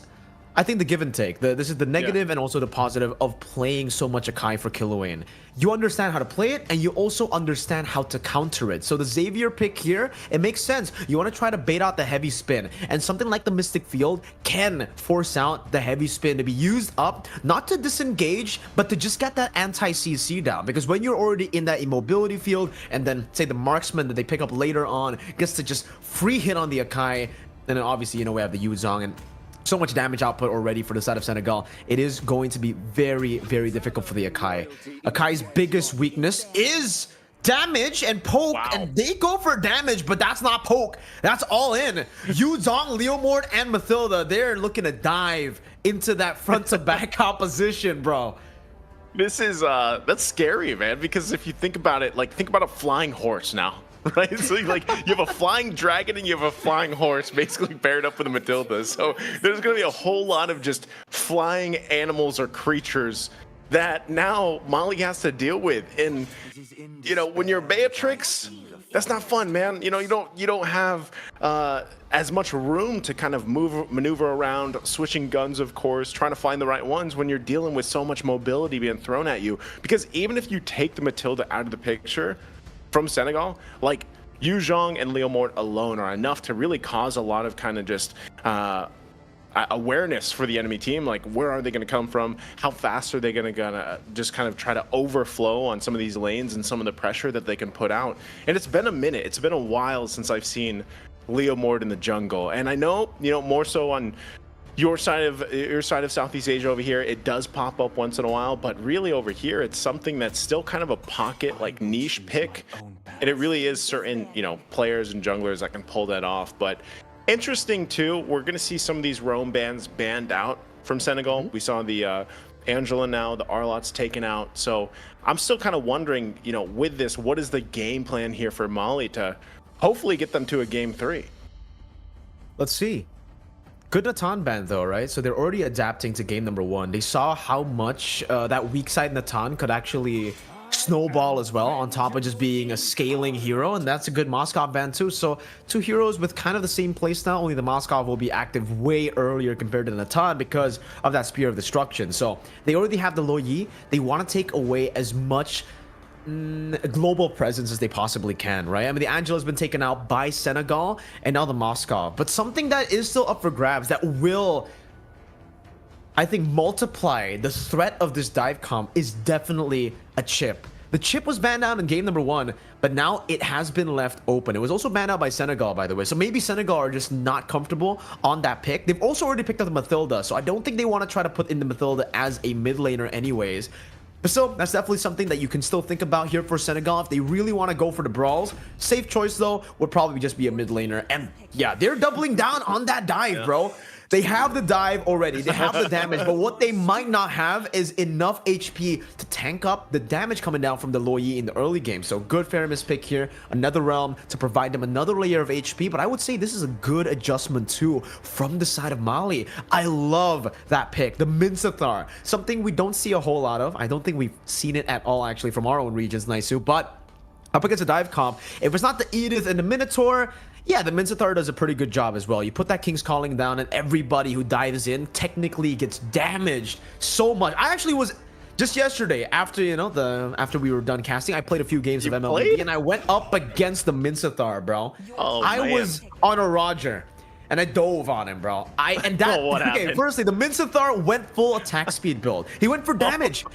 I think, the give and take. This is the negative and also the positive of playing so much Akai for Kilauea. You understand how to play it, and you also understand how to counter it. So the Xavier pick here, it makes sense. You want to try to bait out the heavy spin, and something like the Mystic Field can force out the heavy spin to be used up, not to disengage, but to just get that anti-CC down. Because when you're already in that immobility field, and then say the marksman that they pick up later on gets to just free hit on the Akai, and then obviously, you know, we have the Yuzong and so much damage output already for the side of Senegal. It is going to be very, very difficult for the Akai. Akai's biggest weakness is damage and poke, and they go for damage, but that's not poke. That's all in. Yuzong, Leomord, and Mathilda, they're looking to dive into that front to back composition, bro. This is that's scary, man, because if you think about it, like, think about a flying horse now. Right, so like you have a flying dragon and you have a flying horse basically paired up with a Matilda. So there's going to be a whole lot of just flying animals or creatures that now Mali has to deal with. And you know, when you're Beatrix, that's not fun, man. You know, you don't have as much room to kind of maneuver around, switching guns, of course, trying to find the right ones when you're dealing with so much mobility being thrown at you. Because even if you take the Matilda out of the picture from Senegal, like Yuzong and Leomord alone are enough to really cause a lot of kind of just awareness for the enemy team. Like, where are they going to come from? How fast are they going to just kind of try to overflow on some of these lanes and some of the pressure that they can put out? And it's been a minute. It's been a while since I've seen Leomord in the jungle. And I know, you know, more so on your side of Southeast Asia over here, it does pop up once in a while, but really over here, it's something that's still kind of a pocket, like, niche pick. And it really is certain, you know, players and junglers that can pull that off. But interesting too, we're going to see some of these roam bands banned out from Senegal. We saw the Angela now, the Arlot's taken out. So I'm still kind of wondering, you know, with this, what is the game plan here for Mali to hopefully get them to a game 3? Let's see. Good Natan ban though, right? So they're already adapting to game #1. They saw how much that weak side Natan could actually Snowball as well, on top of just being a scaling hero, and that's a good Moskov ban too. So 2 heroes with kind of the same playstyle, only the Moskov will be active way earlier compared to the Natan because of that Spear of Destruction. So they already have the Lo Yi. They want to take away as much global presence as they possibly can, right? I mean, the Angela's been taken out by Senegal and now the Moskov, but something that is still up for grabs that will, I think, multiply the threat of this dive comp is definitely a chip. The chip was banned out in game number 1, but now it has been left open. It was also banned out by Senegal, by the way. So maybe Senegal are just not comfortable on that pick. They've also already picked up the Mathilda, so I don't think they want to try to put in the Mathilda as a mid laner anyways. But still, that's definitely something that you can still think about here for Senegal. If they really want to go for the brawls, safe choice though would probably just be a mid laner. And yeah, they're doubling down on that dive, bro. They have the dive already, they have the damage, but what they might not have is enough HP to tank up the damage coming down from the Lo Yi in the early game. So good Faramis pick here, another realm to provide them another layer of HP, but I would say this is a good adjustment too from the side of Mali. I love that pick, the Minsathar, something we don't see a whole lot of. I don't think we've seen it at all actually from our own regions, Naisu, but up against a dive comp, if it's not the Edith and the Minotaur, yeah, the Minsathar does a pretty good job as well. You put that King's Calling down and everybody who dives in technically gets damaged so much. I actually was just yesterday after, you know, after we were done casting, I played a few games of MLBB and I went up against the Minsathar, bro. Oh, I was on a Roger and I dove on him, bro. Okay, firstly, the Minsathar went full attack speed build. He went for damage.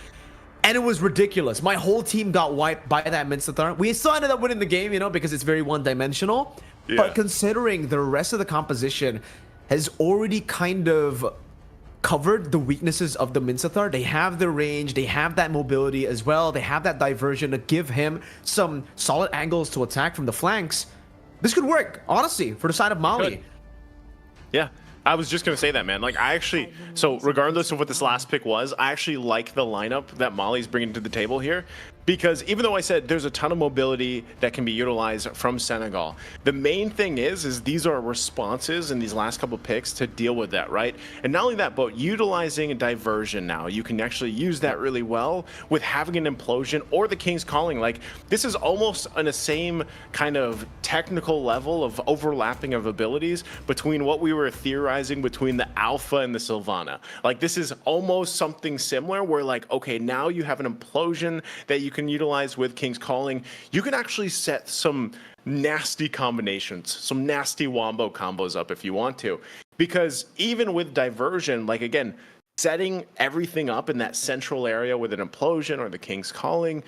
And it was ridiculous. My whole team got wiped by that Minsathar. We still ended up winning the game, you know, because it's very one-dimensional. Yeah. But considering the rest of the composition has already kind of covered the weaknesses of the Minsathar, they have the range, they have that mobility as well, they have that diversion to give him some solid angles to attack from the flanks. This could work, honestly, for the side of Mali. Yeah. I was just going to say that, man. Like, so regardless of what this last pick was, I actually like the lineup that Mali's bringing to the table here. Because even though I said there's a ton of mobility that can be utilized from Senegal, the main thing is these are responses in these last couple picks to deal with that, right? And not only that, but utilizing a diversion now. You can actually use that really well with having an implosion or the King's Calling. Like, this is almost on the same kind of technical level of overlapping of abilities between what we were theorizing between the Alpha and the Sylvana. Like, this is almost something similar where, like, okay, now you have an implosion that you can utilize with King's Calling. You can actually set some nasty combinations, some nasty wombo combos up if you want to. Because even with diversion, like, again, setting everything up in that central area with an implosion or the King's Calling,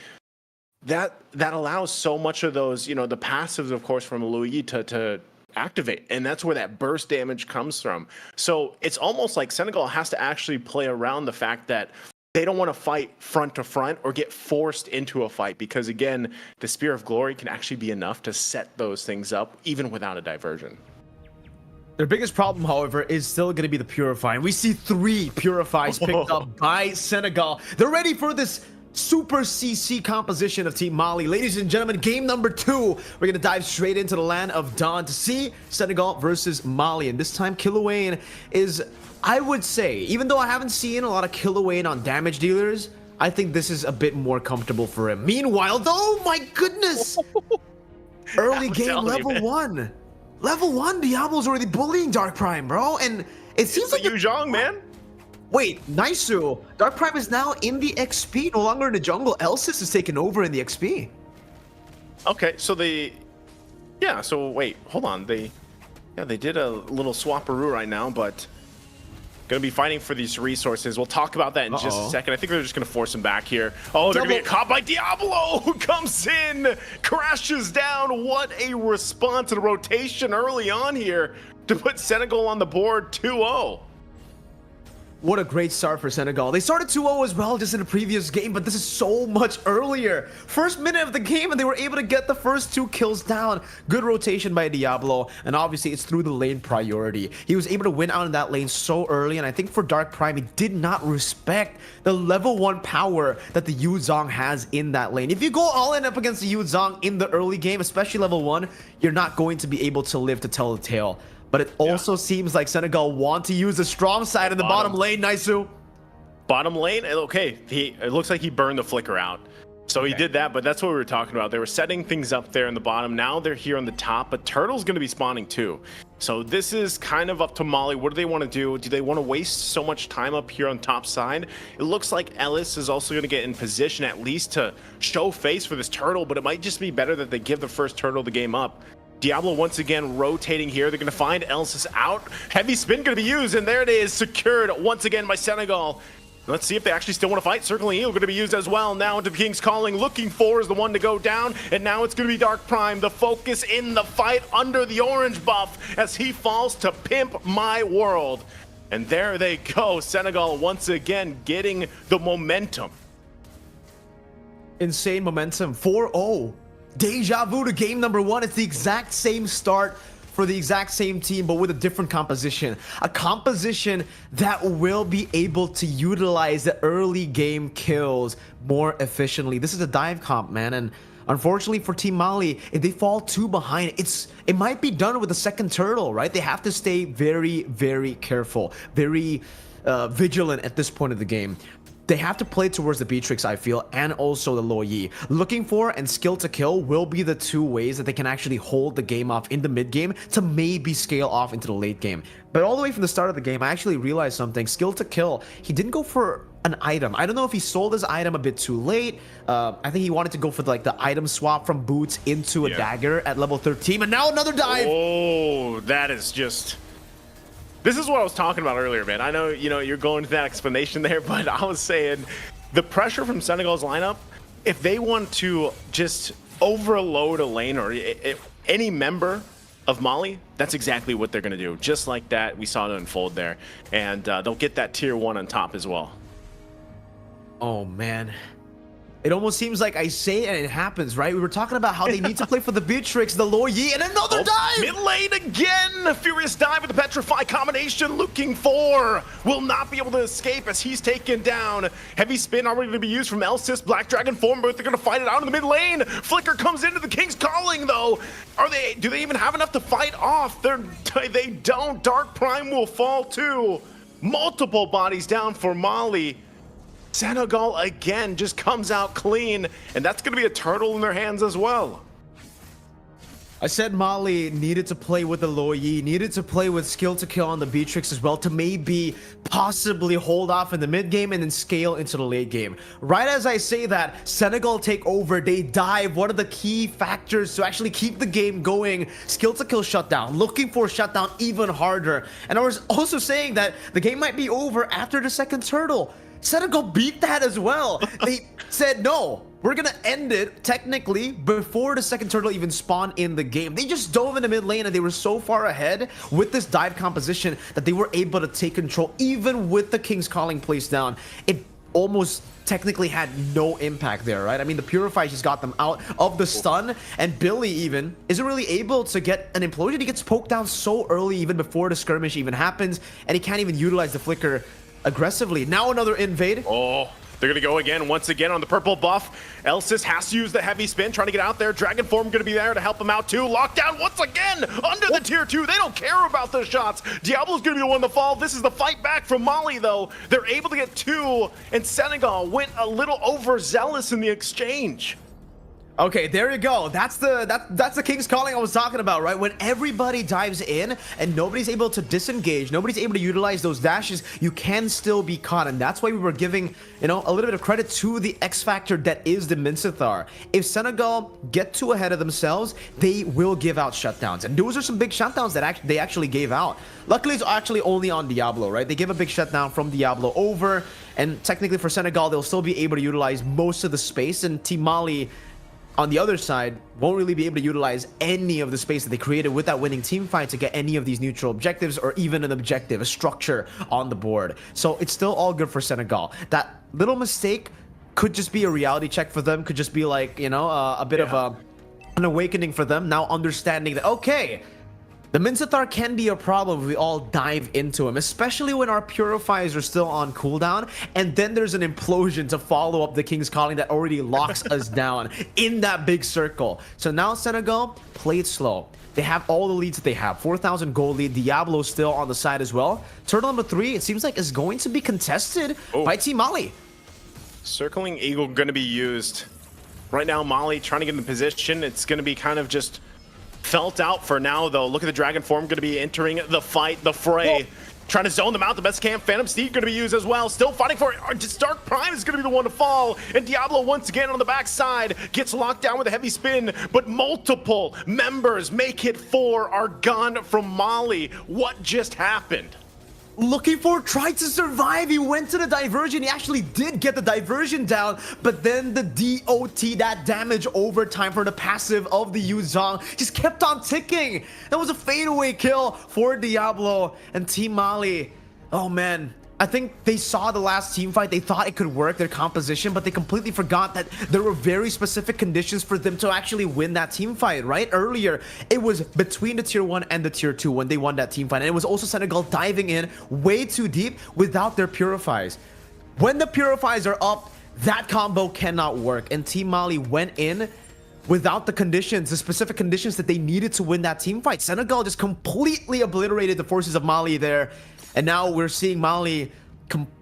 that allows so much of those, you know, the passives, of course, from Louis to activate, and that's where that burst damage comes from. So it's almost like Senegal has to actually play around the fact that they don't want to fight front to front or get forced into a fight, because again, the Spear of Glory can actually be enough to set those things up even without a diversion. Their biggest problem, however, is still going to be the Purify. And we see 3 Purifies picked up by Senegal. They're ready for this Super CC composition of Team Mali. Ladies and gentlemen, game number 2. We're going to dive straight into the land of Dawn to see Senegal versus Mali. And this time, Killuane is, I would say, even though I haven't seen a lot of Killuane on damage dealers, I think this is a bit more comfortable for him. Meanwhile, though, oh my goodness! Early game, level 1. Level 1, Diablo's already bullying Dark Prime, bro. And it seems like Yu Zhang, man. Wait, Naisu, Dark Prime is now in the XP, no longer in the jungle. Elsis is taking over in the XP. Okay, so so wait, hold on. They did a little swapperoo right now, but gonna be fighting for these resources. We'll talk about that in just a second. I think they're just gonna force him back here. Oh, they're gonna get caught by Diablo, who comes in, crashes down. What a response and a rotation early on here to put Senegal on the board 2-0. What a great start for Senegal. They started 2-0 as well just in the previous game, but this is so much earlier. First minute of the game and they were able to get the first 2 kills down. Good rotation by Diablo, and obviously it's through the lane priority. He was able to win out in that lane so early, and I think for Dark Prime, he did not respect the level 1 power that the Yu Zhang has in that lane. If you go all in up against the Yu Zhang in the early game, especially level 1, you're not going to be able to live to tell the tale. But it also seems like Senegal want to use the strong side in the bottom lane, Naisu. Bottom lane, okay. It looks like he burned the flicker out. So he did that, but that's what we were talking about. They were setting things up there in the bottom. Now they're here on the top, but Turtle's going to be spawning too. So this is kind of up to Mali. What do they want to do? Do they want to waste so much time up here on top side? It looks like Ellis is also going to get in position at least to show face for this Turtle, but it might just be better that they give the first Turtle the game up. Diablo once again rotating here. They're going to find Ellis out. Heavy spin going to be used, and there it is, secured once again by Senegal. Let's see if they actually still want to fight. Circling Eel going to be used as well. Now into King's Calling. Looking for is the one to go down. And now it's going to be Dark Prime. The focus in the fight under the orange buff as he falls to Pimp My World. And there they go. Senegal once again getting the momentum. Insane momentum. 4-0. Deja vu to game number 1. It's the exact same start for the exact same team, but with a different composition. A composition that will be able to utilize the early game kills more efficiently. This is a dive comp, man, and unfortunately for Team Mali, if they fall too behind, it might be done with the second turtle, right? They have to stay very, very careful, very vigilant at this point of the game. They have to play towards the Beatrix, I feel, and also the Lo Yi. Looking for and skill to kill will be the two ways that they can actually hold the game off in the mid game to maybe scale off into the late game. But all the way from the start of the game, I actually realized something. Skill to kill, he didn't go for an item. I don't know if he sold his item a bit too late. I think he wanted to go for like the item swap from boots into a dagger at level 13. And now another dive. Oh, that is just... This is what I was talking about earlier, man. I know, you're going to that explanation there, but I was saying the pressure from Senegal's lineup, if they want to just overload a lane or any member of Mali, that's exactly what they're going to do. Just like that, we saw it unfold there. And they'll get that tier 1 on top as well. Oh, man. It almost seems like I say it and it happens, right? We were talking about how they need to play for the Beatrix, the Lo Yi, and another dive! Mid lane again! Furious dive with the Petrify combination. Looking for will not be able to escape as he's taken down. Heavy spin already going to be used from Elsis. Black Dragon form, but they're going to fight it out in the mid lane. Flicker comes into the King's Calling, though. Do they even have enough to fight off? They don't. Dark Prime will fall too. Multiple bodies down for Mali. Senegal again just comes out clean, and that's going to be a turtle in their hands as well. I said Mali needed to play with the Lo Yi, needed to play with skill to kill on the Beatrix as well to maybe possibly hold off in the mid game and then scale into the late game. Right as I say that, Senegal take over, they dive. One of the key factors to actually keep the game going, skill to kill shutdown, looking for shutdown even harder. And I was also saying that the game might be over after the second turtle. Senegal beat that as well. They said, no, we're going to end it technically before the second turtle even spawned in the game. They just dove in the mid lane and they were so far ahead with this dive composition that they were able to take control even with the King's Calling placed down. It almost technically had no impact there, right? I mean, the Purify just got them out of the stun, and Billy even isn't really able to get an implosion. He gets poked down so early even before the skirmish even happens, and he can't even utilize the flicker aggressively. Now another invade. Oh, they're gonna go again, once again on the purple buff. Elsis has to use the heavy spin, trying to get out there. Dragon form gonna be there to help him out too. Lockdown once again under the tier 2. They don't care about the shots. Diablo's gonna be the one to fall. This is the fight back from Mali though. They're able to get 2, and Senegal went a little overzealous in the exchange. Okay, there you go. That's the King's Calling I was talking about, right? When everybody dives in and nobody's able to disengage, nobody's able to utilize those dashes, you can still be caught. And that's why we were giving, a little bit of credit to the X factor that is the Mincathar. If Senegal get too ahead of themselves, they will give out shutdowns. And those are some big shutdowns that they actually gave out. Luckily, it's actually only on Diablo, right? They give a big shutdown from Diablo over. And technically for Senegal, they'll still be able to utilize most of the space. And Team Mali, on the other side, won't really be able to utilize any of the space that they created with that winning team fight to get any of these neutral objectives or even an objective, a structure on the board. So it's still all good for Senegal. That little mistake could just be a reality check for them, could just be like, a bit of an awakening for them, now understanding that, okay, the Mincathar can be a problem if we all dive into him, especially when our Purifiers are still on cooldown, and then there's an implosion to follow up the King's Calling that already locks us down in that big circle. So now Senegal, play it slow. They have all the leads that they have. 4,000 gold lead. Diablo still on the side as well. Turtle number 3, it seems like is going to be contested by Team Mali. Circling Eagle going to be used. Right now, Mali trying to get in position. It's going to be kind of just felt out for now, though. Look at the Dragon form going to be entering the fight, the fray. Whoa. Trying to zone them out the best can. Phantom Steed going to be used as well. Still fighting for it. Dark Prime is going to be the one to fall. And Diablo once again on the backside gets locked down with a heavy spin. But multiple members make it 4 are gone from Mali. What just happened? Looking for, tried to survive. He went to the diversion. He actually did get the diversion down, but then the DOT, that damage over time for the passive of the Yuzong, just kept on ticking. That was a fadeaway kill for Diablo and Team Mali. Oh man, I think they saw the last team fight. They thought it could work, their composition, but they completely forgot that there were very specific conditions for them to actually win that team fight, right? Earlier, it was between the tier 1 and the tier 2 when they won that team fight. And it was also Senegal diving in way too deep without their purifies. When the purifies are up, that combo cannot work. And Team Mali went in without the conditions, the specific conditions that they needed to win that team fight. Senegal just completely obliterated the forces of Mali there. And now we're seeing Mali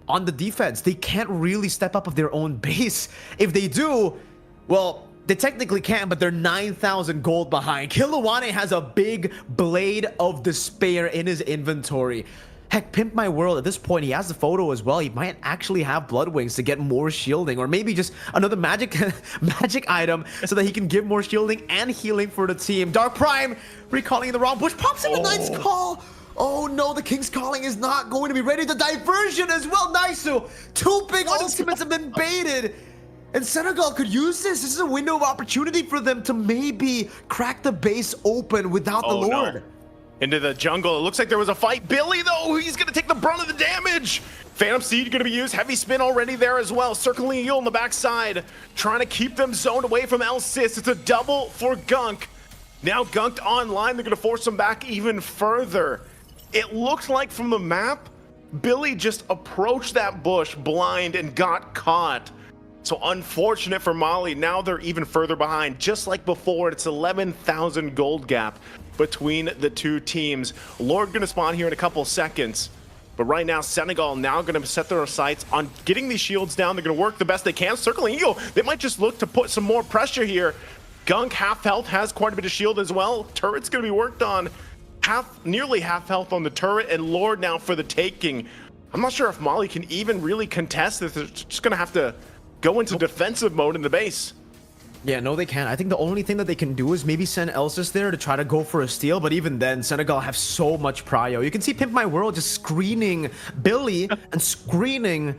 on the defense. They can't really step up of their own base. If they do, well, they technically can, but they're 9,000 gold behind. Kilowane has a big Blade of Despair in his inventory. Heck, Pimp My World, at this point, he has the photo as well. He might actually have Blood Wings to get more shielding, or maybe just another magic item so that he can give more shielding and healing for the team. Dark Prime recalling the wrong bush, pops in the Knight's Call. Oh no, the King's Calling is not going to be ready. The diversion as well. Naisu, 2 big ultimates have been baited. And Senegal could use this. This is a window of opportunity for them to maybe crack the base open without the Lord. No. Into the jungle. It looks like there was a fight. Billy, though, he's going to take the brunt of the damage. Phantom Seed going to be used. Heavy spin already there as well. Circling Eel on the backside. Trying to keep them zoned away from Elsis. It's a double for Gunk. Now Gunked online. They're going to force him back even further. It looked like from the map, Billy just approached that bush blind and got caught. So unfortunate for Mali. Now they're even further behind. Just like before, it's 11,000 gold gap between the two teams. Lord going to spawn here in a couple seconds. But right now, Senegal now going to set their sights on getting these shields down. They're going to work the best they can. Circling Eagle, they might just look to put some more pressure here. Gunk, half health, has quite a bit of shield as well. Turret's going to be worked on. Nearly half health on the turret, and Lord now for the taking. I'm not sure if Mali can even really contest this. They're just going to have to go into defensive mode in the base. Yeah, no, they can't. I think the only thing that they can do is maybe send Elsis there to try to go for a steal, but even then, Senegal have so much prio. You can see Pimp My World just screening Billy and screening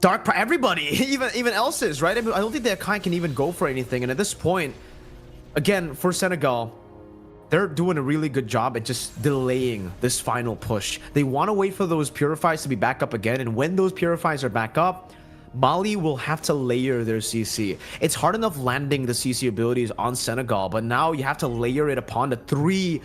Dark Prime, everybody, even Elsis, right? I mean, I don't think that Kai can even go for anything, and at this point, again, for Senegal, they're doing a really good job at just delaying this final push. They want to wait for those purifies to be back up again, and when those purifies are back up, Mali will have to layer their CC. It's hard enough landing the CC abilities on Senegal, but now you have to layer it upon the 3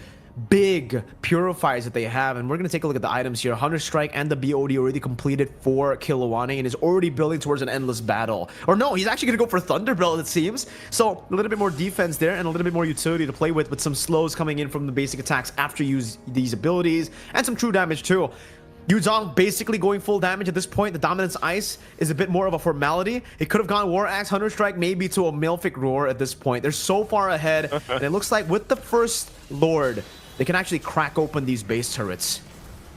big purifies that they have. And we're going to take a look at the items here. Hunter Strike and the BOD already completed for Kilowane and is already building towards an endless battle. Or no, he's actually going to go for Thunderbolt, it seems. So a little bit more defense there and a little bit more utility to play with some slows coming in from the basic attacks after you use these abilities, and some true damage too. Yuzong basically going full damage at this point. The Dominance Ice is a bit more of a formality. It could have gone War Axe, Hunter Strike, maybe to a Malefic Roar at this point. They're so far ahead, and it looks like with the first Lord, they can actually crack open these base turrets.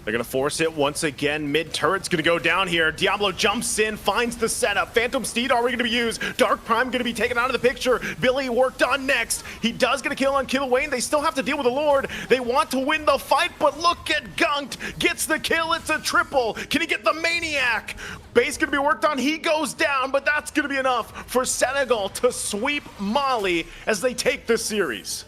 They're going to force it once again. Mid turret's going to go down here. Diablo jumps in, finds the setup. Phantom Steed already going to be used. Dark Prime going to be taken out of the picture. Billy worked on next. He does get a kill on Kilowane. They still have to deal with the Lord. They want to win the fight, but look at Gunked. Gets the kill. It's a triple. Can he get the Maniac? Base going to be worked on. He goes down, but that's going to be enough for Senegal to sweep Mali as they take this series.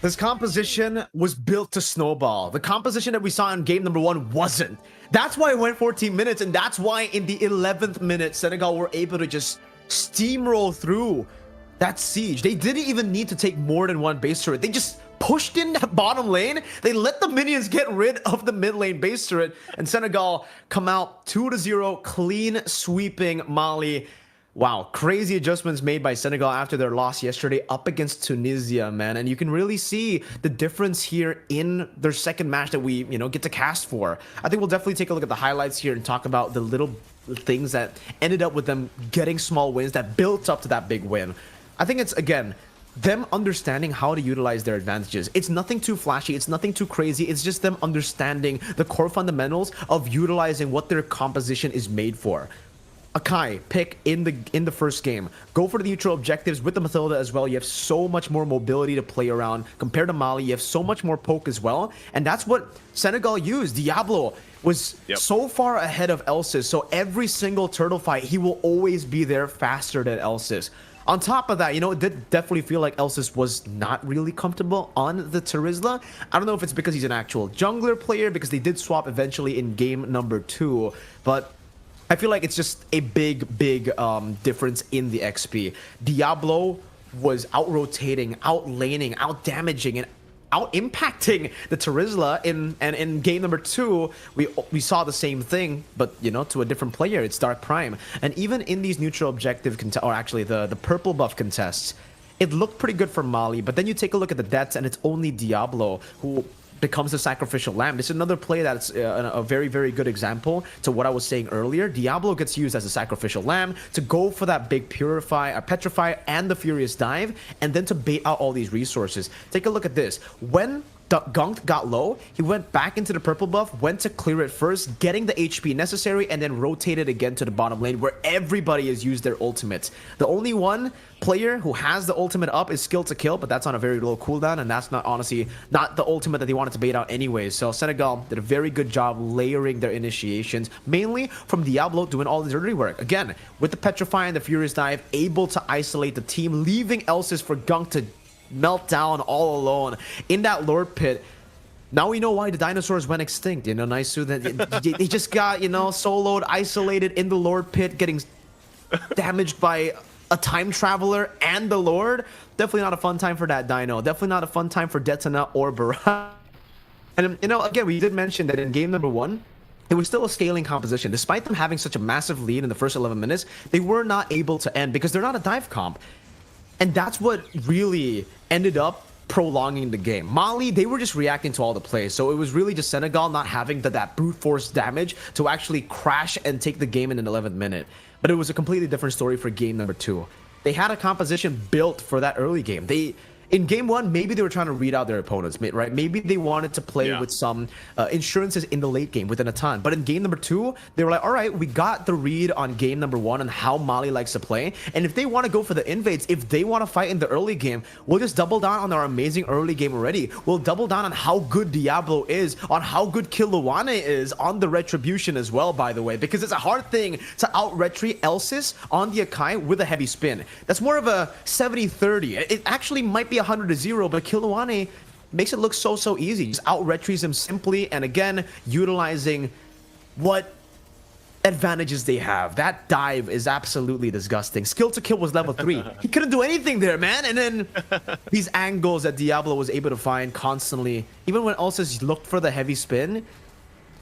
This composition was built to snowball. The composition that we saw in game number 1 wasn't. That's why it went 14 minutes, and that's why in the 11th minute, Senegal were able to just steamroll through that siege. They didn't even need to take more than one base turret. They just pushed in that bottom lane. They let the minions get rid of the mid lane base turret, and Senegal come out 2-0, clean sweeping Mali. Wow, crazy adjustments made by Senegal after their loss yesterday up against Tunisia, man. And you can really see the difference here in their second match that we, get to cast for. I think we'll definitely take a look at the highlights here and talk about the little things that ended up with them getting small wins that built up to that big win. I think it's, again, them understanding how to utilize their advantages. It's nothing too flashy, it's nothing too crazy, it's just them understanding the core fundamentals of utilizing what their composition is made for. Akai, pick in the first game. Go for the neutral objectives with the Mathilda as well. You have so much more mobility to play around compared to Mali. You have so much more poke as well. And that's what Senegal used. Diablo was so far ahead of Elsis. So every single turtle fight, he will always be there faster than Elsis. On top of that, you know, it did definitely feel like Elsis was not really comfortable on the Terizla. I don't know if it's because he's an actual jungler player, because they did swap eventually in game number 2. But I feel like it's just a big difference in the XP. Diablo was out-rotating, out-laning, out-damaging, and out-impacting the Terizla in game number 2. We saw the same thing, but, you know, to a different player. It's Dark Prime. And even in these neutral objective or actually the purple buff contests, it looked pretty good for Mali. But then you take a look at the deaths, and it's only Diablo who becomes the sacrificial lamb. This is another play that's a very good example to what I was saying earlier. Diablo gets used as a sacrificial lamb to go for that big petrify and the furious dive, and then to bait out all these resources. Take a look at this. When Gunked got low, he went back into the purple buff, went to clear it first, getting the HP necessary, and then rotated again to the bottom lane where everybody has used their ultimates. The only one player who has the ultimate up is Skill to Kill, but that's on a very low cooldown, and that's not, honestly, not the ultimate that they wanted to bait out anyways. So Senegal did a very good job layering their initiations, mainly from Diablo doing all the dirty work. Again, with the Petrify and the Furious Dive, able to isolate the team, leaving Elsis for Gunk to melt down all alone in that Lord Pit. Now we know why the dinosaurs went extinct, you know, Naisu, that they just got, you know, soloed, isolated in the Lord Pit, getting damaged by a time traveler and the Lord. Definitely not a fun time for that dino. Definitely not a fun time for Detana or Barrage. And, you know, again, we did mention that in game number 1, it was still a scaling composition. Despite them having such a massive lead in the first 11 minutes, they were not able to end because they're not a dive comp. And that's what really ended up prolonging the game. Mali, they were just reacting to all the plays. So it was really just Senegal not having that brute force damage to actually crash and take the game in an 11th minute. But it was a completely different story for game number 2. They had a composition built for that early game. In game 1, maybe they were trying to read out their opponents, right? Maybe they wanted to play with some insurances in the late game within a ton. But in game number 2, they were like, all right, we got the read on game number 1 and how Mali likes to play. And if they want to go for the invades, if they want to fight in the early game, we'll just double down on our amazing early game already. We'll double down on how good Diablo is, on how good Kilowane is, on the Retribution as well, by the way. Because it's a hard thing to out-retry Elsis on the Akai with a heavy spin. That's more of a 70-30. It actually might be 100-0, but Kilowane makes it look so easy. Just out-retries him simply, and again, utilizing what advantages they have. That dive is absolutely disgusting. Skill to Kill was level 3. He couldn't do anything there, man. And then these angles that Diablo was able to find constantly, even when Elsis looked for the heavy spin.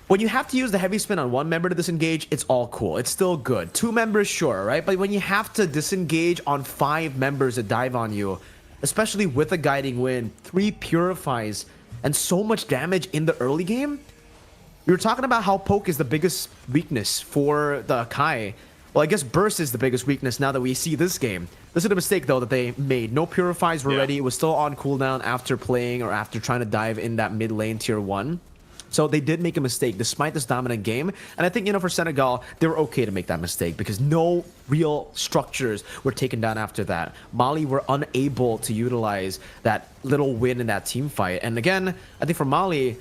When you have to use the heavy spin on one member to disengage, it's all cool. It's still good. 2 members, sure, right? But when you have to disengage on 5 members that dive on you, especially with a guiding wind, 3 purifies, and so much damage in the early game. We were talking about how poke is the biggest weakness for the Akai. Well, I guess burst is the biggest weakness now that we see this game. This is a mistake, though, that they made. No purifies were ready. It was still on cooldown after playing or after trying to dive in that mid lane tier 1. So they did make a mistake despite this dominant game. And I think, you know, for Senegal, they were okay to make that mistake because no real structures were taken down after that. Mali were unable to utilize that little win in that team fight. And again, I think for Mali,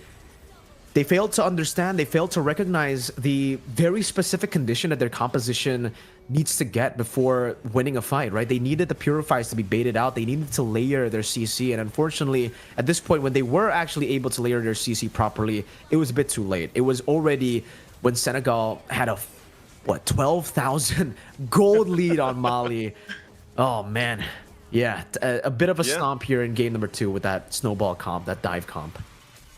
they failed to understand, they failed to recognize the very specific condition that their composition needs to get before winning a fight, right? They needed the purifies to be baited out. They needed to layer their CC. And unfortunately, at this point, when they were actually able to layer their CC properly, it was a bit too late. It was already when Senegal had a, 12,000 gold lead on Mali. Oh, man. Yeah, a bit of a stomp here in game number 2 with that snowball comp, that dive comp.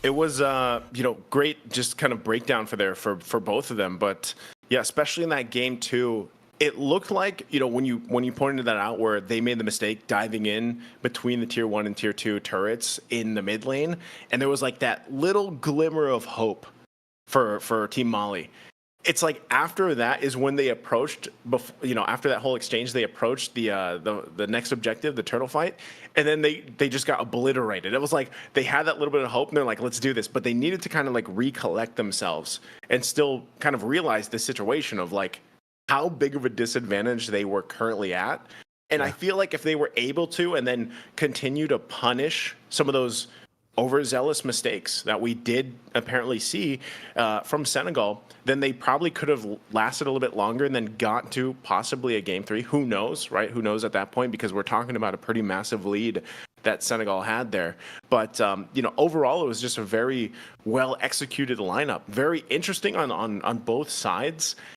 It was, you know, great just kind of breakdown for both of them. But yeah, especially in that game 2, it looked like, you know, when you pointed that out where they made the mistake diving in between the tier 1 and tier 2 turrets in the mid lane, and there was like that little glimmer of hope for Team Mali. it's like after that is when they approached, after that whole exchange, they approached the next objective, the turtle fight, and then they just got obliterated. It was like they had that little bit of hope, and they're like, let's do this, but they needed to kind of like recollect themselves and still kind of realize the situation of like how big of a disadvantage they were currently at. And I feel like if they were able to, and then continue to punish some of those overzealous mistakes that we did apparently see from Senegal, then they probably could have lasted a little bit longer and then got to possibly a game 3. Who knows, right? Who knows at that point, because we're talking about a pretty massive lead that Senegal had there. But, overall, it was just a very well executed lineup. Very interesting on both sides.